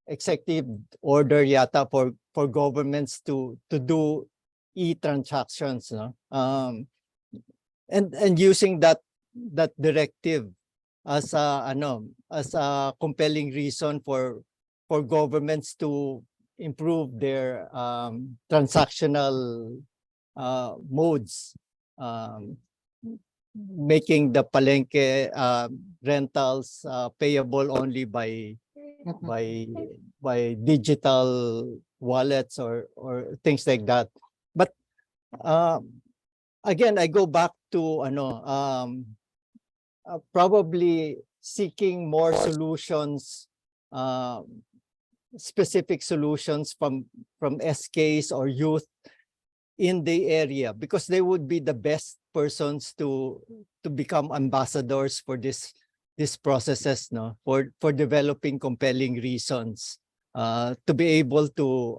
executive order yata for governments to do e-transactions, no? And using that directive as a compelling reason for governments to improve their transactional modes, making the palengke rentals payable only by digital wallets or things like that. But again, I go back to probably seeking more solutions, specific solutions from SKs or youth in the area, because they would be the best persons to become ambassadors for these processes, no, for developing compelling reasons to be able to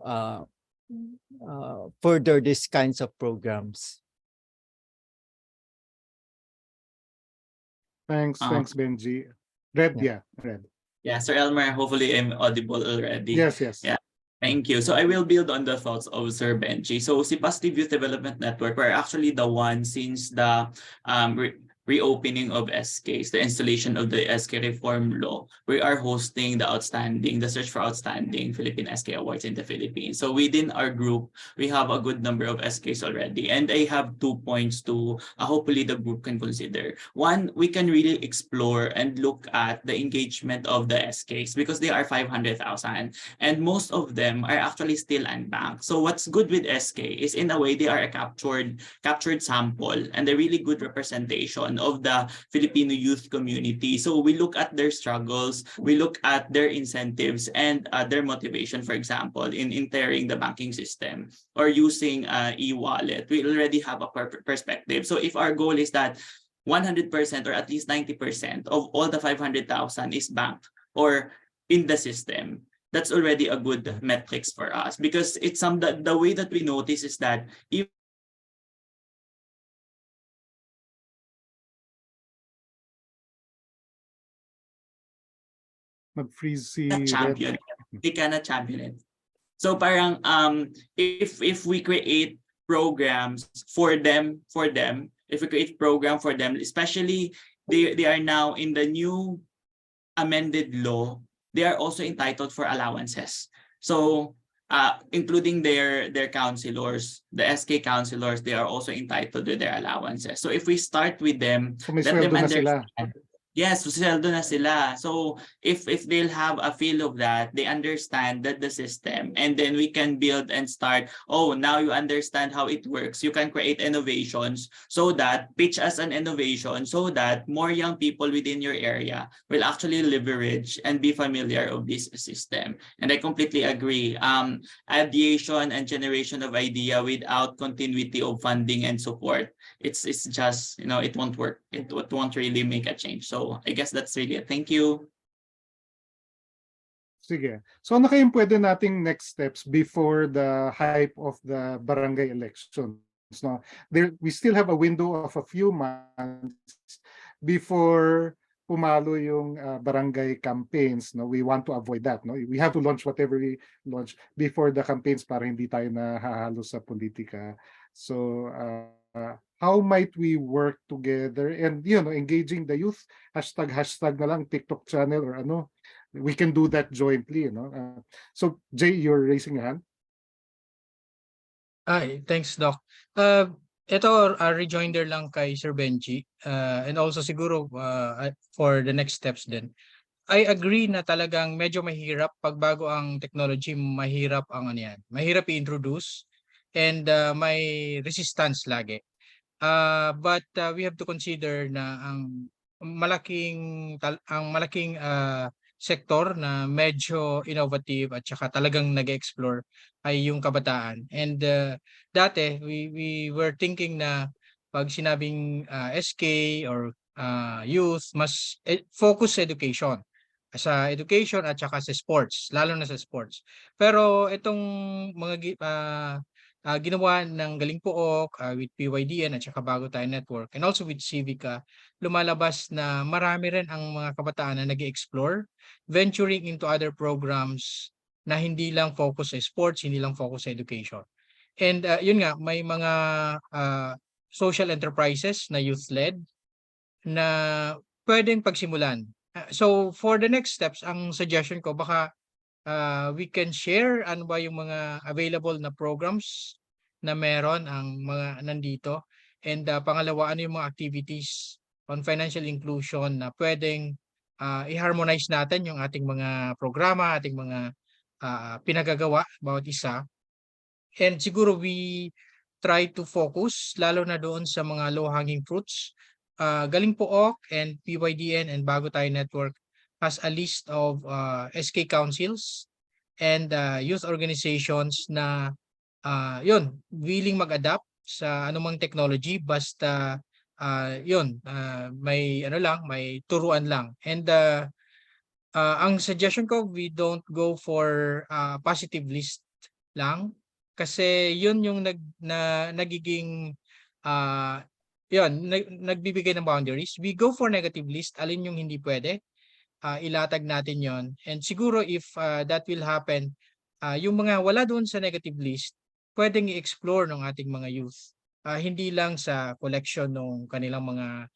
further these kinds of programs. Thanks, Benji. Red, Red. Yeah, Sir Elmer, hopefully I'm audible already. Yes. Yeah. Thank you. So I will build on the thoughts of Sir Benji. So si Positive Youth Development Network, we're actually the one since the reopening of SKs, the installation of the SK reform law. We are hosting the Search for Outstanding Philippine SK Awards in the Philippines. So within our group, we have a good number of SKs already. And I have 2 points to hopefully the group can consider. One, we can really explore and look at the engagement of the SKs because they are 500,000 and most of them are actually still unbanked. So what's good with SK is in a way they are a captured sample and a really good representation of the Filipino youth community. So we look at their struggles, we look at their incentives and their motivation, for example, in entering the banking system or using e-wallet. We already have a perspective. So if our goal is that 100% or at least 90% of all the 500,000 is banked or in the system, that's already a good metrics for us because it's the way that we notice is that if Mag-freeze si champion, they cannot champion it. So parang if we create programs for them, if we create program for them, especially they are now in the new amended law, they are also entitled for allowances. So including their counselors, the SK counselors, they are also entitled to their allowances. So if we start with them, So may let them sweldo na understand. sila. Yes, sweldo na sila. So if they'll have a feel of that, they understand that the system, and then we can build and start, oh, now you understand how it works. You can create innovations so that pitch as an innovation so that more young people within your area will actually leverage and be familiar of this system. And I completely agree. Ideation and generation of idea without continuity of funding and support, it's just, it won't work. It won't really make a change. So I guess that's really it. Thank you. Sige. So ano kayong pwede nating next steps before the hype of the barangay elections? No? We still have a window of a few months before pumalo yung barangay campaigns. No? We want to avoid that. No? We have to launch whatever we launch before the campaigns para hindi tayo nahahalo sa politika. So how might we work together and engaging the youth, hashtag na lang TikTok channel or ano, we can do that jointly, so Jay, you're raising your hand. Thanks, Doc. Ito rejoinder lang kay Sir Benji and also siguro for the next steps din. I agree na talagang medyo mahirap pag bago ang technology, mahirap mahirap i-introduce and may resistance lagi. But we have to consider na ang malaking sektor na medyo innovative at saka talagang nag-explore ay yung kabataan. And dati we were thinking na pag sinabing SK or youth, mas focus sa education. Sa education at saka sa sports, lalo na sa sports. Pero itong mga ginawa ng Galing Pook with PYDN at saka Bago Tayo Network and also with Civica, lumalabas na marami rin ang mga kabataan na nag-explore, venturing into other programs na hindi lang focus sa sports, hindi lang focus sa education. And yun nga, may mga social enterprises na youth-led na pwedeng pagsimulan. So for the next steps, ang suggestion ko baka we can share ano ba yung mga available na programs na meron ang mga nandito. And pangalawa, ano yung mga activities on financial inclusion na pwedeng i-harmonize natin yung ating mga programa, ating mga pinagagawa bawat isa. And siguro we try to focus lalo na doon sa mga low-hanging fruits. Galing Pook and PYDN and Bago Tayo Network has a list of SK councils and youth organizations na yun, willing mag-adapt sa anumang technology basta may ano lang, may turuan lang. And ang suggestion ko, we don't go for positive list lang kasi yun yung nagiging nagbibigay ng boundaries. We go for negative list, alin yung hindi pwede, ilatag natin yon. And siguro if that will happen, yung mga wala doon sa negative list, pwedeng i-explore ng ating mga youth. Hindi lang sa collection ng kanilang mga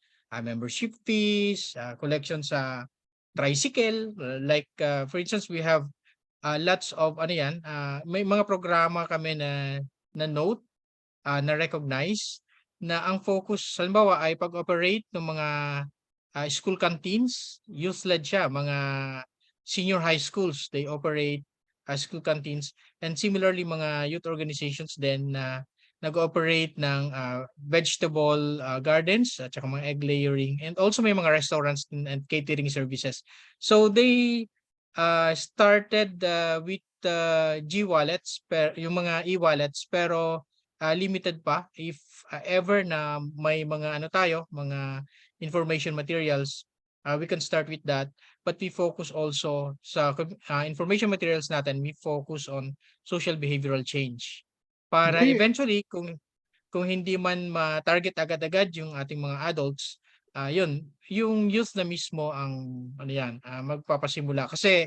membership fees, collection sa tricycle, like for instance, we have lots of may mga programa kami na note, na recognize na ang focus halimbawa ay pag-operate ng mga school canteens, youth-led siya, mga senior high schools, they operate school canteens, and similarly mga youth organizations din na nag-ooperate ng vegetable gardens at saka mga egg layering, and also may mga restaurants and catering services. So they started with G-wallets, yung mga e-wallets, pero limited pa. If ever na may mga mga information materials, we can start with that. But we focus also sa information materials natin, we focus on social behavioral change. Para eventually, kung hindi man ma-target agad-agad yung ating mga adults, yung youth na mismo ang magpapasimula. Kasi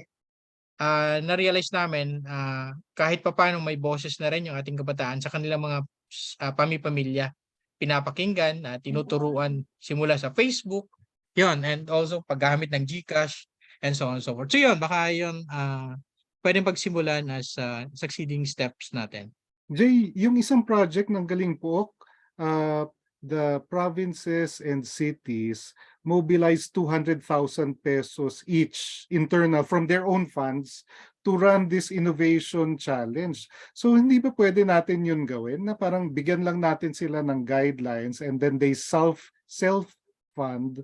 na-realize namin kahit papaano may boses na rin yung ating kabataan sa kanilang mga pamilya. Pinapakinggan, tinuturuan simula sa Facebook, yun, and also paggamit ng GCash, and so on and so forth. So yun, baka yun pwedeng pagsimulan as succeeding steps natin. Jay, yung isang project ng Galing Pook, the provinces and cities mobilize 200,000 pesos each internal from their own funds to run this innovation challenge. So hindi ba pwede natin yun gawin na parang bigyan lang natin sila ng guidelines and then they self-fund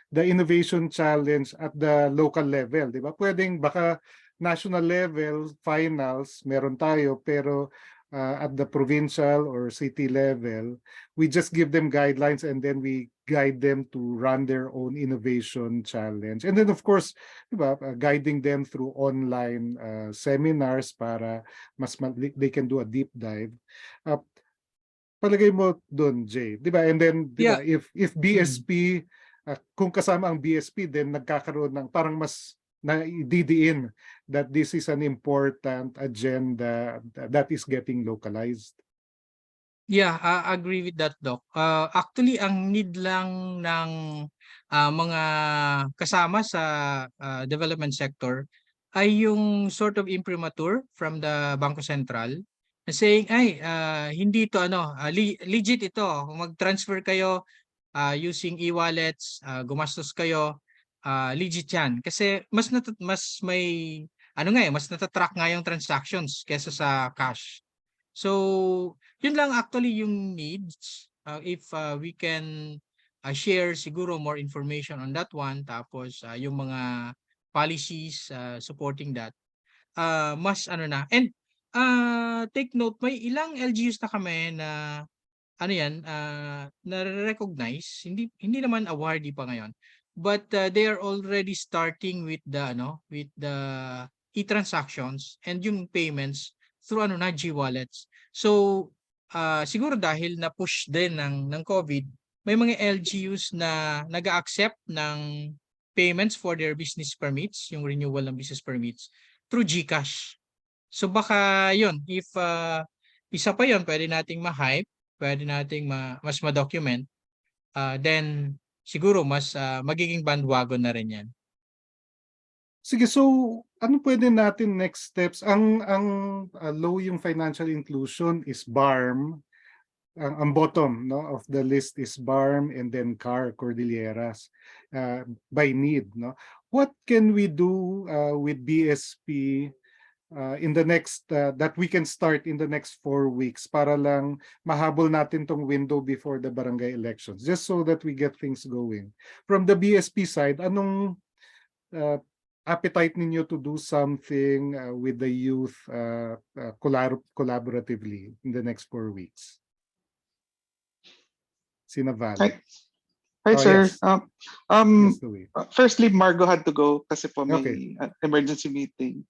the innovation challenge at the local level, di ba? Pwedeng baka national level finals meron tayo, pero at the provincial or city level, we just give them guidelines and then we guide them to run their own innovation challenge. And then of course, diba, guiding them through online seminars para they can do a deep dive. Palagay mo doon, Jay, diba? And then diba, if BSP, kung kasama ang BSP, then nagkakaroon ng parang mas na-didiin that this is an important agenda that is getting localized. Yeah, I agree with that, Doc. Actually, ang need lang ng mga kasama sa development sector ay yung sort of imprimatur from the Bangko Sentral na saying, hindi to legit ito. Kung mag-transfer kayo using e-wallets, gumastos kayo, legit yan. Kasi mas may mas natatrack nga yung transactions kesa sa cash. So, yun lang actually yung needs. If we can share siguro more information on that one, tapos yung mga policies supporting that, mas na. And take note, may ilang LGUs na kami na na-recognize, hindi naman awardee pa ngayon, but they are already starting with the e-transactions and yung payments through G-wallets. So siguro dahil na-push din ng COVID, may mga LGUs na nag-accept ng payments for their business permits, yung renewal ng business permits, through GCash. So baka yun, if isa pa yun, pwede nating ma-hype, pwede nating mas ma-document, then siguro mas magiging bandwagon na rin yan. Sige, so ano pwede natin next steps? Ang low yung financial inclusion is BARM. Ang bottom no of the list is BARM and then Cordilleras by need, no. What can we do with BSP in the next that we can start in the next 4 weeks para lang mahabol natin tong window before the barangay elections, just so that we get things going. From the BSP side, anong appetite ninyo to do something with the youth collaboratively in the next 4 weeks? Sinaval. Hi, Oh, sir. yes. Um, Yes, Louie. Firstly, Margo had to go kasi po may Okay. emergency meeting.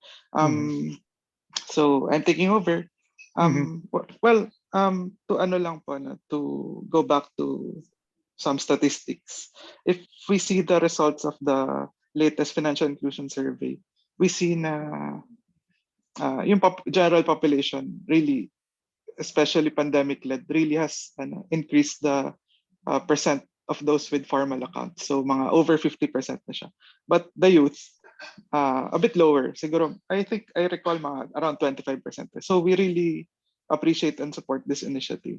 So I'm taking over. Well, to ano lang po na to go back to some statistics. If we see the results of the latest financial inclusion survey, we see na yung general population really, especially pandemic-led, really has increased the percent of those with formal accounts. So mga over 50% na siya. But the youth, a bit lower. Siguro, I think I recall mga around 25%. So we really appreciate and support this initiative.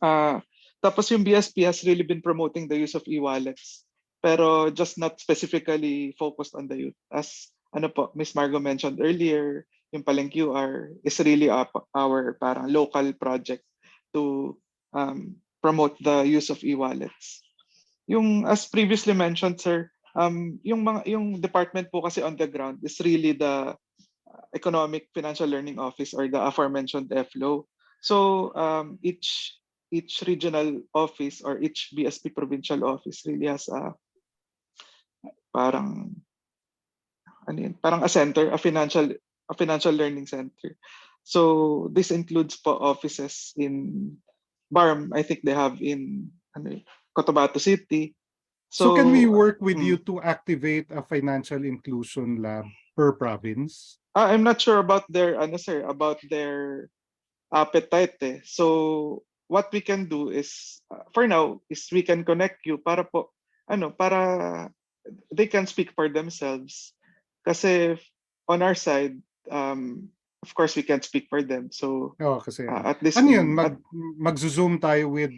Tapos yung BSP has really been promoting the use of e-wallets, pero just not specifically focused on the youth. As ano po, Ms. Margo mentioned earlier, yung palang QR is really our parang local project to promote the use of e-wallets. Yung as previously mentioned, sir, yung department po kasi on the ground is really the Economic Financial Learning Office or the aforementioned EFLO. So each regional office or each BSP provincial office really has a parang a center, a financial learning center. So this includes po offices in BARM. I think they have in Cotabato City. So can we work with you to activate a financial inclusion lab per province? I'm not sure about their appetite. So what we can do is for now is we can connect you para po para they can speak for themselves. Kasi on our side, of course we can't speak for them. So Kasi at this ano yun, mag-zoom tayo with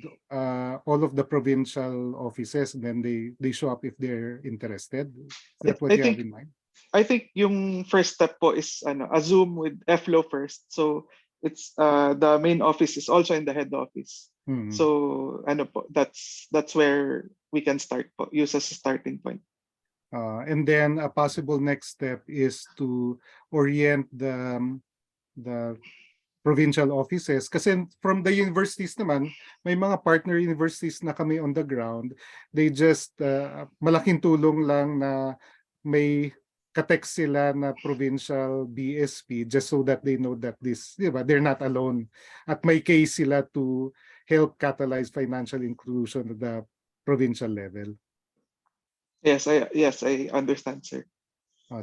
all of the provincial offices, and then they show up if they're interested. Is that what you have in mind? I think yung first step po is a Zoom with EFLO first. So it's the main office is also in the head office. So po, that's where we can start po, use as a starting point. And then a possible next step is to orient the provincial offices, kasi from the universities naman, may mga partner universities na kami on the ground. They just malaking tulong lang na may ka-text sila na provincial BSP just so that they know that they're not alone at may case sila to help catalyze financial inclusion at the provincial level. Yes, I understand, sir.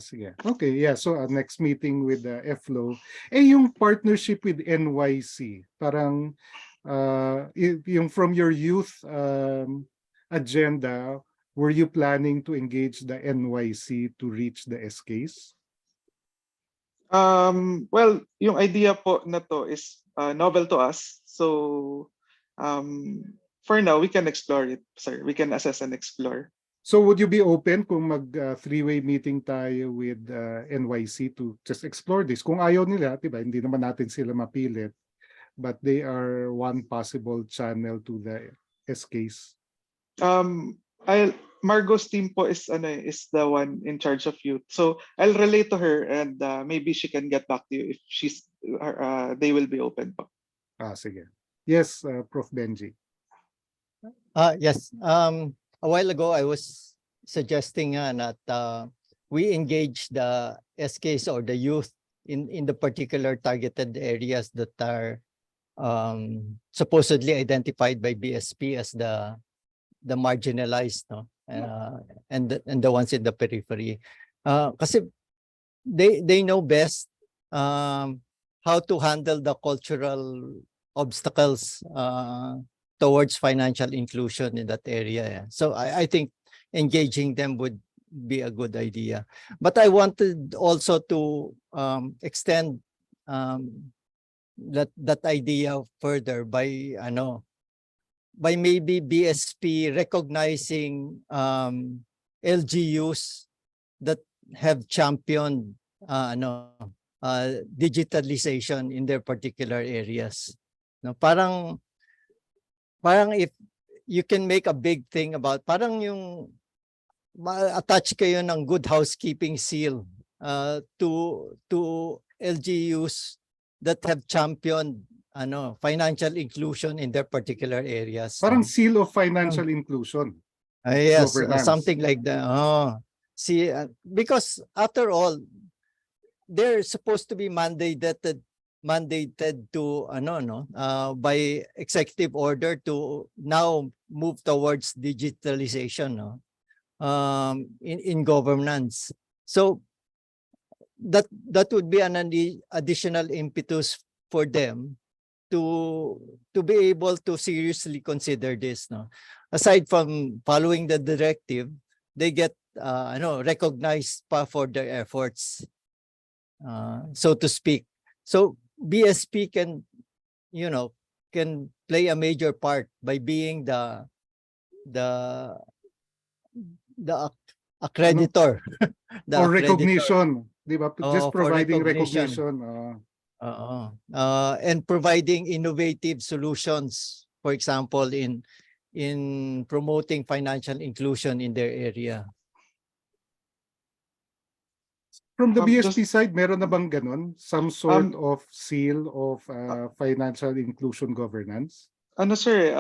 Sige. Okay, yeah. So next meeting with the EFLO. Yung partnership with NYC, parang yung from your youth agenda, were you planning to engage the NYC to reach the SKs? Well, yung idea po na to is novel to us. So for now, we can explore it, sir. We can assess and explore. So would you be open kung three-way meeting tayo with NYC to just explore this? Kung ayaw nila, diba, hindi naman natin sila mapilit, but they are one possible channel to the SKs. Margo's team po is the one in charge of youth. So I'll relate to her and maybe she can get back to you if they will be open po. Sige. Yes, Prof. Benji. Yes. A while ago, I was suggesting that we engage the SKs or the youth in the particular targeted areas that are supposedly identified by BSP as the marginalized, no, and the ones in the periphery. Kasi they know best how to handle the cultural obstacles towards financial inclusion in that area. Yeah. So I think engaging them would be a good idea. But I wanted also to extend that idea further by maybe BSP recognizing LGUs that have championed digitalization in their particular areas. No, parang if you can make a big thing about, parang yung attach kayo ng good housekeeping seal to LGUs that have championed financial inclusion in their particular areas. Parang seal of financial inclusion. Yes, governance. something like that. See, because after all, they're supposed to be mandated to by executive order to now move towards digitalization in governance. So that would be an additional impetus for them to be able to seriously consider this. Aside from following the directive, they get recognized for their efforts, so to speak. So BSP can play a major part by being the accreditor. Or recognition, di ba? Just for providing recognition. recognition. And providing innovative solutions, for example, in promoting financial inclusion in their area. From the BSP side, meron na bang ganun? Some sort of seal of financial inclusion governance? Sir,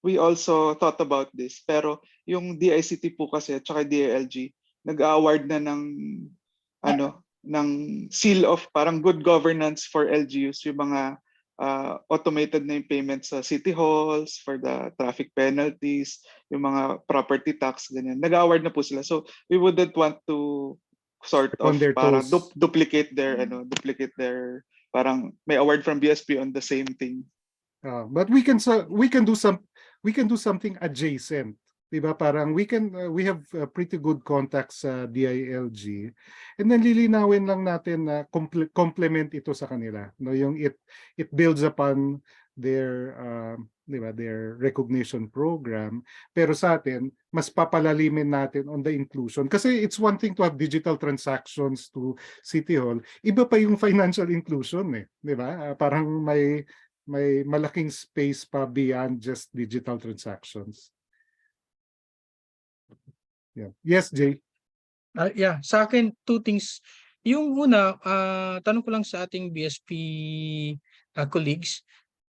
we also thought about this, pero yung DICT po kasi at saka DILG nag-award na ng seal of parang good governance for LGUs, yung mga automated na yung payments sa city halls for the traffic penalties, yung mga property tax, ganyan. Nag-award na po sila. So we wouldn't want to sort of parang duplicate their parang may award from BSP on the same thing. But we can do something adjacent. Diba? Parang we have pretty good contacts sa DILG, and then lilinawin lang natin na complement ito sa kanila, yung it builds upon their their recognition program, pero sa atin mas papalalimin natin on the inclusion, kasi it's one thing to have digital transactions to City Hall, iba pa yung financial inclusion diba? Parang may malaking space pa beyond just digital transactions. Yeah. Yes, Jay. Yeah, sa akin two things. Yung una, tanong ko lang sa ating BSP colleagues,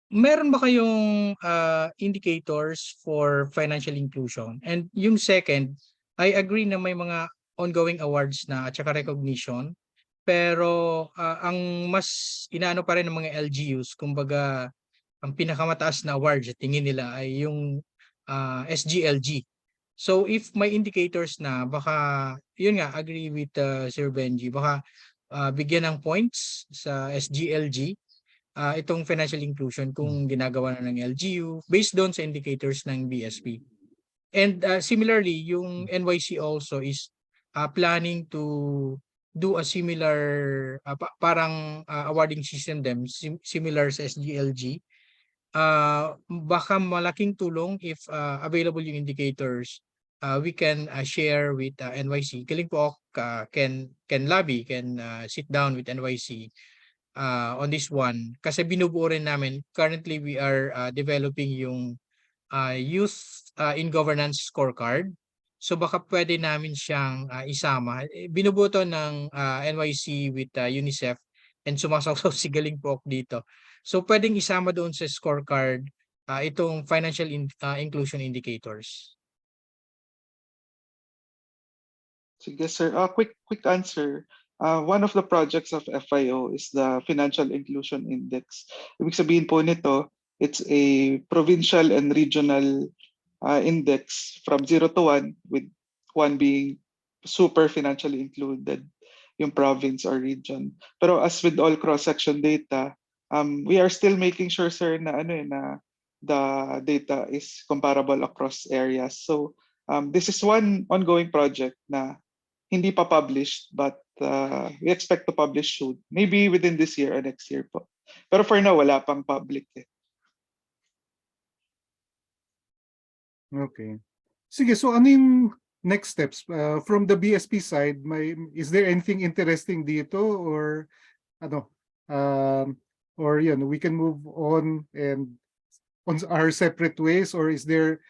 meron ba kayong indicators for financial inclusion? And yung second, I agree na may mga ongoing awards na at saka recognition, pero ang mas inaano pa rin ng mga LGUs, kumbaga ang pinakamataas na award sa tingin nila ay yung SGLG. So if may indicators na, baka, yun nga, agree with Sir Benji, baka bigyan ng points sa SGLG itong financial inclusion kung ginagawa na ng LGU based doon sa indicators ng BSP. And similarly, yung NYC also is planning to do a similar, parang awarding system them, similar sa SGLG. Baka malaking tulong if available yung indicators, we can share with NYC. Kiling po can lobby, can sit down with NYC on this one. Kasi binubuo rin namin, currently we are developing yung youth in governance scorecard. So baka pwede namin siyang isama. Binubuo to ng NYC with UNICEF, and sumasawsaw si Galing po dito. So pwedeng isama doon sa scorecard itong financial inclusion indicators. Sige, sir. Quick answer. One of the projects of FIO is the Financial Inclusion Index. Ibig sabihin po nito, it's a provincial and regional index from 0 to 1, with 1 being super financially included, yung province or region. Pero as with all cross-section data, we are still making sure, sir, na ano na the data is comparable across areas. So this is one ongoing project na hindi pa published, but we expect to publish soon. Maybe within this year or next year po. Pero for now, wala pang public eh. Okay. Sige, so ano yung next steps from the BSP side? Is there anything interesting dito or ano? Or we can move on and on our separate ways, or is there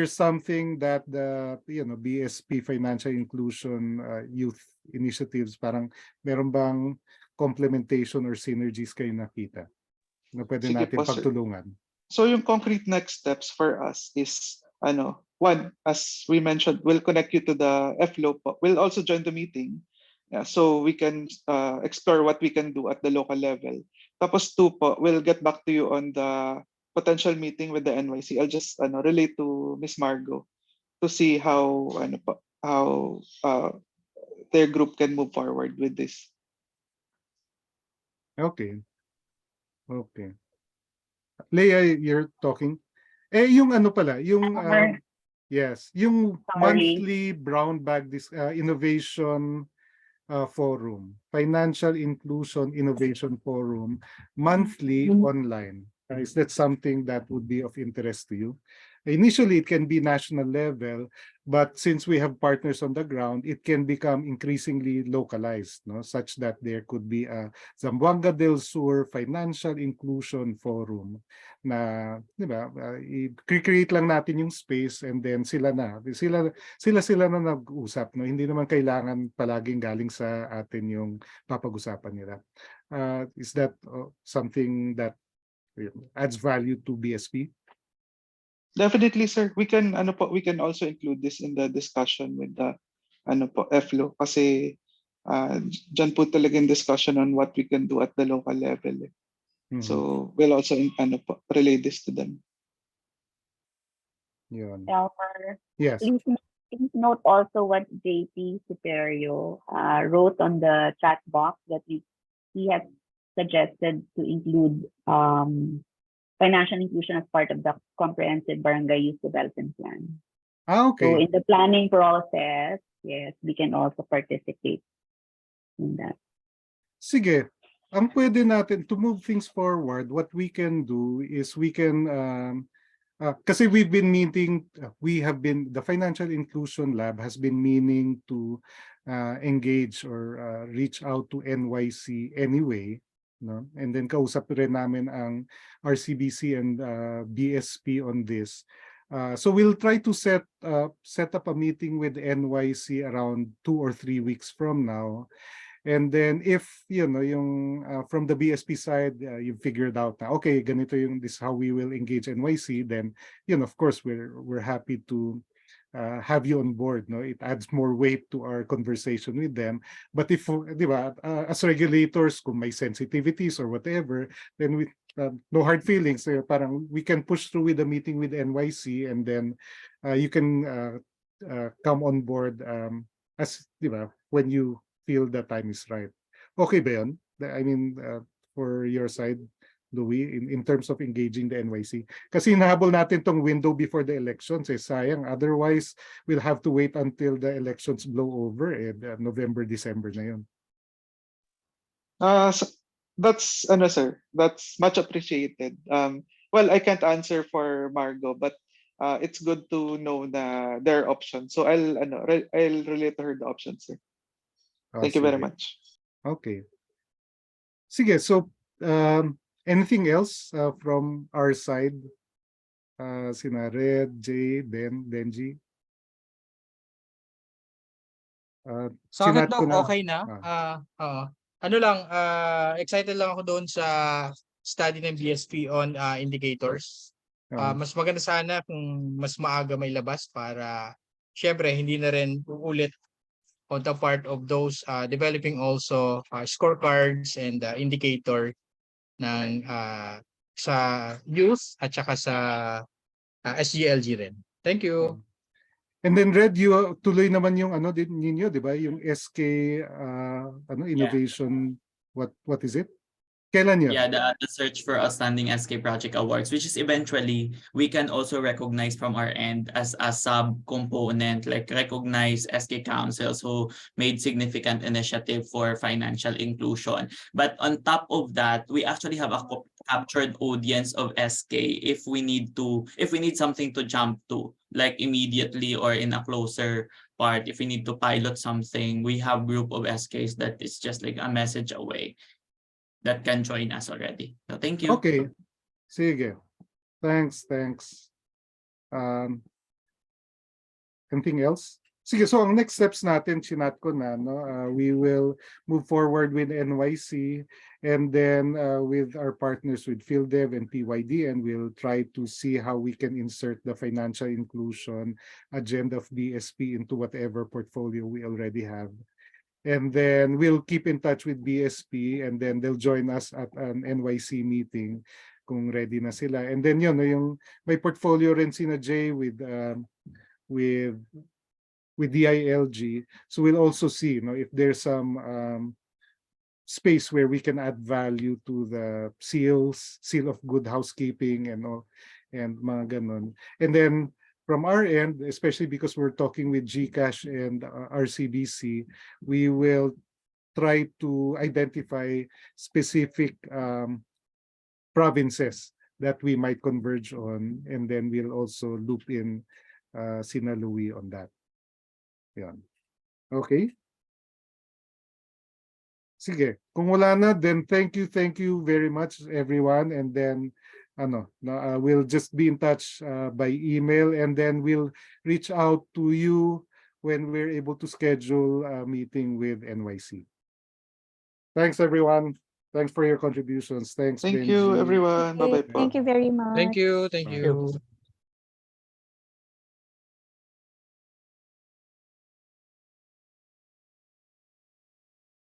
something that the BSP Financial Inclusion Youth Initiatives parang meron bang complementation or synergies kayo nakita na pwede Sige natin po, sir. pagtulungan? So yung concrete next steps for us is one, as we mentioned, we'll connect you to the FLO. We'll also join the meeting. Yeah, so we can explore what we can do at the local level. Tapos two po, we'll get back to you on the potential meeting with the NYC. I'll just relate to Miss Margo to see how their group can move forward with this. Okay. Okay. Leah, you're talking. Yung ano pala, yung yes, yung Sorry. monthly brown bag innovation forum, Financial Inclusion Innovation Forum, monthly online. Is that something that would be of interest to you? Initially, it can be national level, but since we have partners on the ground, it can become increasingly localized, no? Such that there could be a Zamboanga del Sur Financial Inclusion Forum na, di ba, i-create lang natin yung space and then sila na nag-usap, no? Hindi naman kailangan palaging galing sa atin yung papag-usapan nila. Is that something that adds value to BSP? Definitely, sir. We can also include this in the discussion with the FLO kasi dyan po talaga yung discussion on what we can do at the local level. So we'll also relay this to them. Yun. Elmer, Yes. please note also what JP Superio wrote on the chat box that he has suggested to include financial inclusion as part of the comprehensive barangay youth development plan. Okay. So in the planning process, yes, we can also participate in that. Sige. Ang pwede natin to move things forward, what we can do is we can kasi we've been meeting, the Financial Inclusion Lab has been meaning to engage or reach out to NYC anyway, no? And then kausap rin namin ang RCBC and BSP on this. So we'll try to set up a meeting with NYC around 2 or 3 weeks from now. And then if yung from the BSP side you figured out na okay, ganito this how we will engage NYC, then of course we're happy to have you on board, no? It adds more weight to our conversation with them. But if di ba, as regulators, kung may sensitivities or whatever, then we no hard feelings, parang we can push through with the meeting with NYC, and then you can come on board as di ba, when you feel the time is right. Okay ba yun? I mean, for your side, Louis, in terms of engaging the NYC. Kasi hinahabol natin tong window before the elections, sayang. Otherwise, we'll have to wait until the elections blow over, November, December na yun. So that's sir. That's much appreciated. Well, I can't answer for Margo, but it's good to know their options. So I'll relate to her the options, sir. Thank you very much. Okay. Sige, so anything else from our side? Sina Red, Jay, Benji? Sa akin Chinat daw ko na. okay na. Ano lang, excited lang ako doon sa study ng BSP on indicators. Mas maganda sana kung mas maaga may labas para syempre hindi na rin uulit on the part of those developing also scorecards and indicator ng sa youth at saka sa SGLG rin. Thank you. And then Red, you tuloy naman yung din ninyo, di ba? Yung SK innovation, what is it? Kailan yun? Yeah, the search for outstanding SK Project Awards, which is eventually we can also recognize from our end as a sub-component, like recognize SK councils who made significant initiative for financial inclusion. But on top of that, we actually have a captured audience of SK if we need something to jump to, like immediately or in a closer part. If we need to pilot something, we have group of SKs that is just like a message away that can join us already. So thank you. Okay. Sige. Thanks. Anything else? Sige, so ang next steps natin, chinat ko na, no? We will move forward with NYC and then with our partners with PhilDev and PYD, and we'll try to see how we can insert the financial inclusion agenda of BSP into whatever portfolio we already have. And then we'll keep in touch with BSP and then they'll join us at an NYC meeting kung ready na sila. And then yun, yung may portfolio rin sina Jay with DILG. So we'll also see, if there's some space where we can add value to the seal of good housekeeping and all, and mga ganon. And then from our end, especially because we're talking with GCash and RCBC, we will try to identify specific provinces that we might converge on, and then we'll also loop in Sina Louie on that. Yan. Okay. Sige, kung wala na, then thank you very much everyone, and then we'll just be in touch by email, and then we'll reach out to you when we're able to schedule a meeting with NYC. Thanks everyone. Thanks for your contributions. Thank you, everyone. Bye-bye. Thank you very much. Thank you. Bye. You.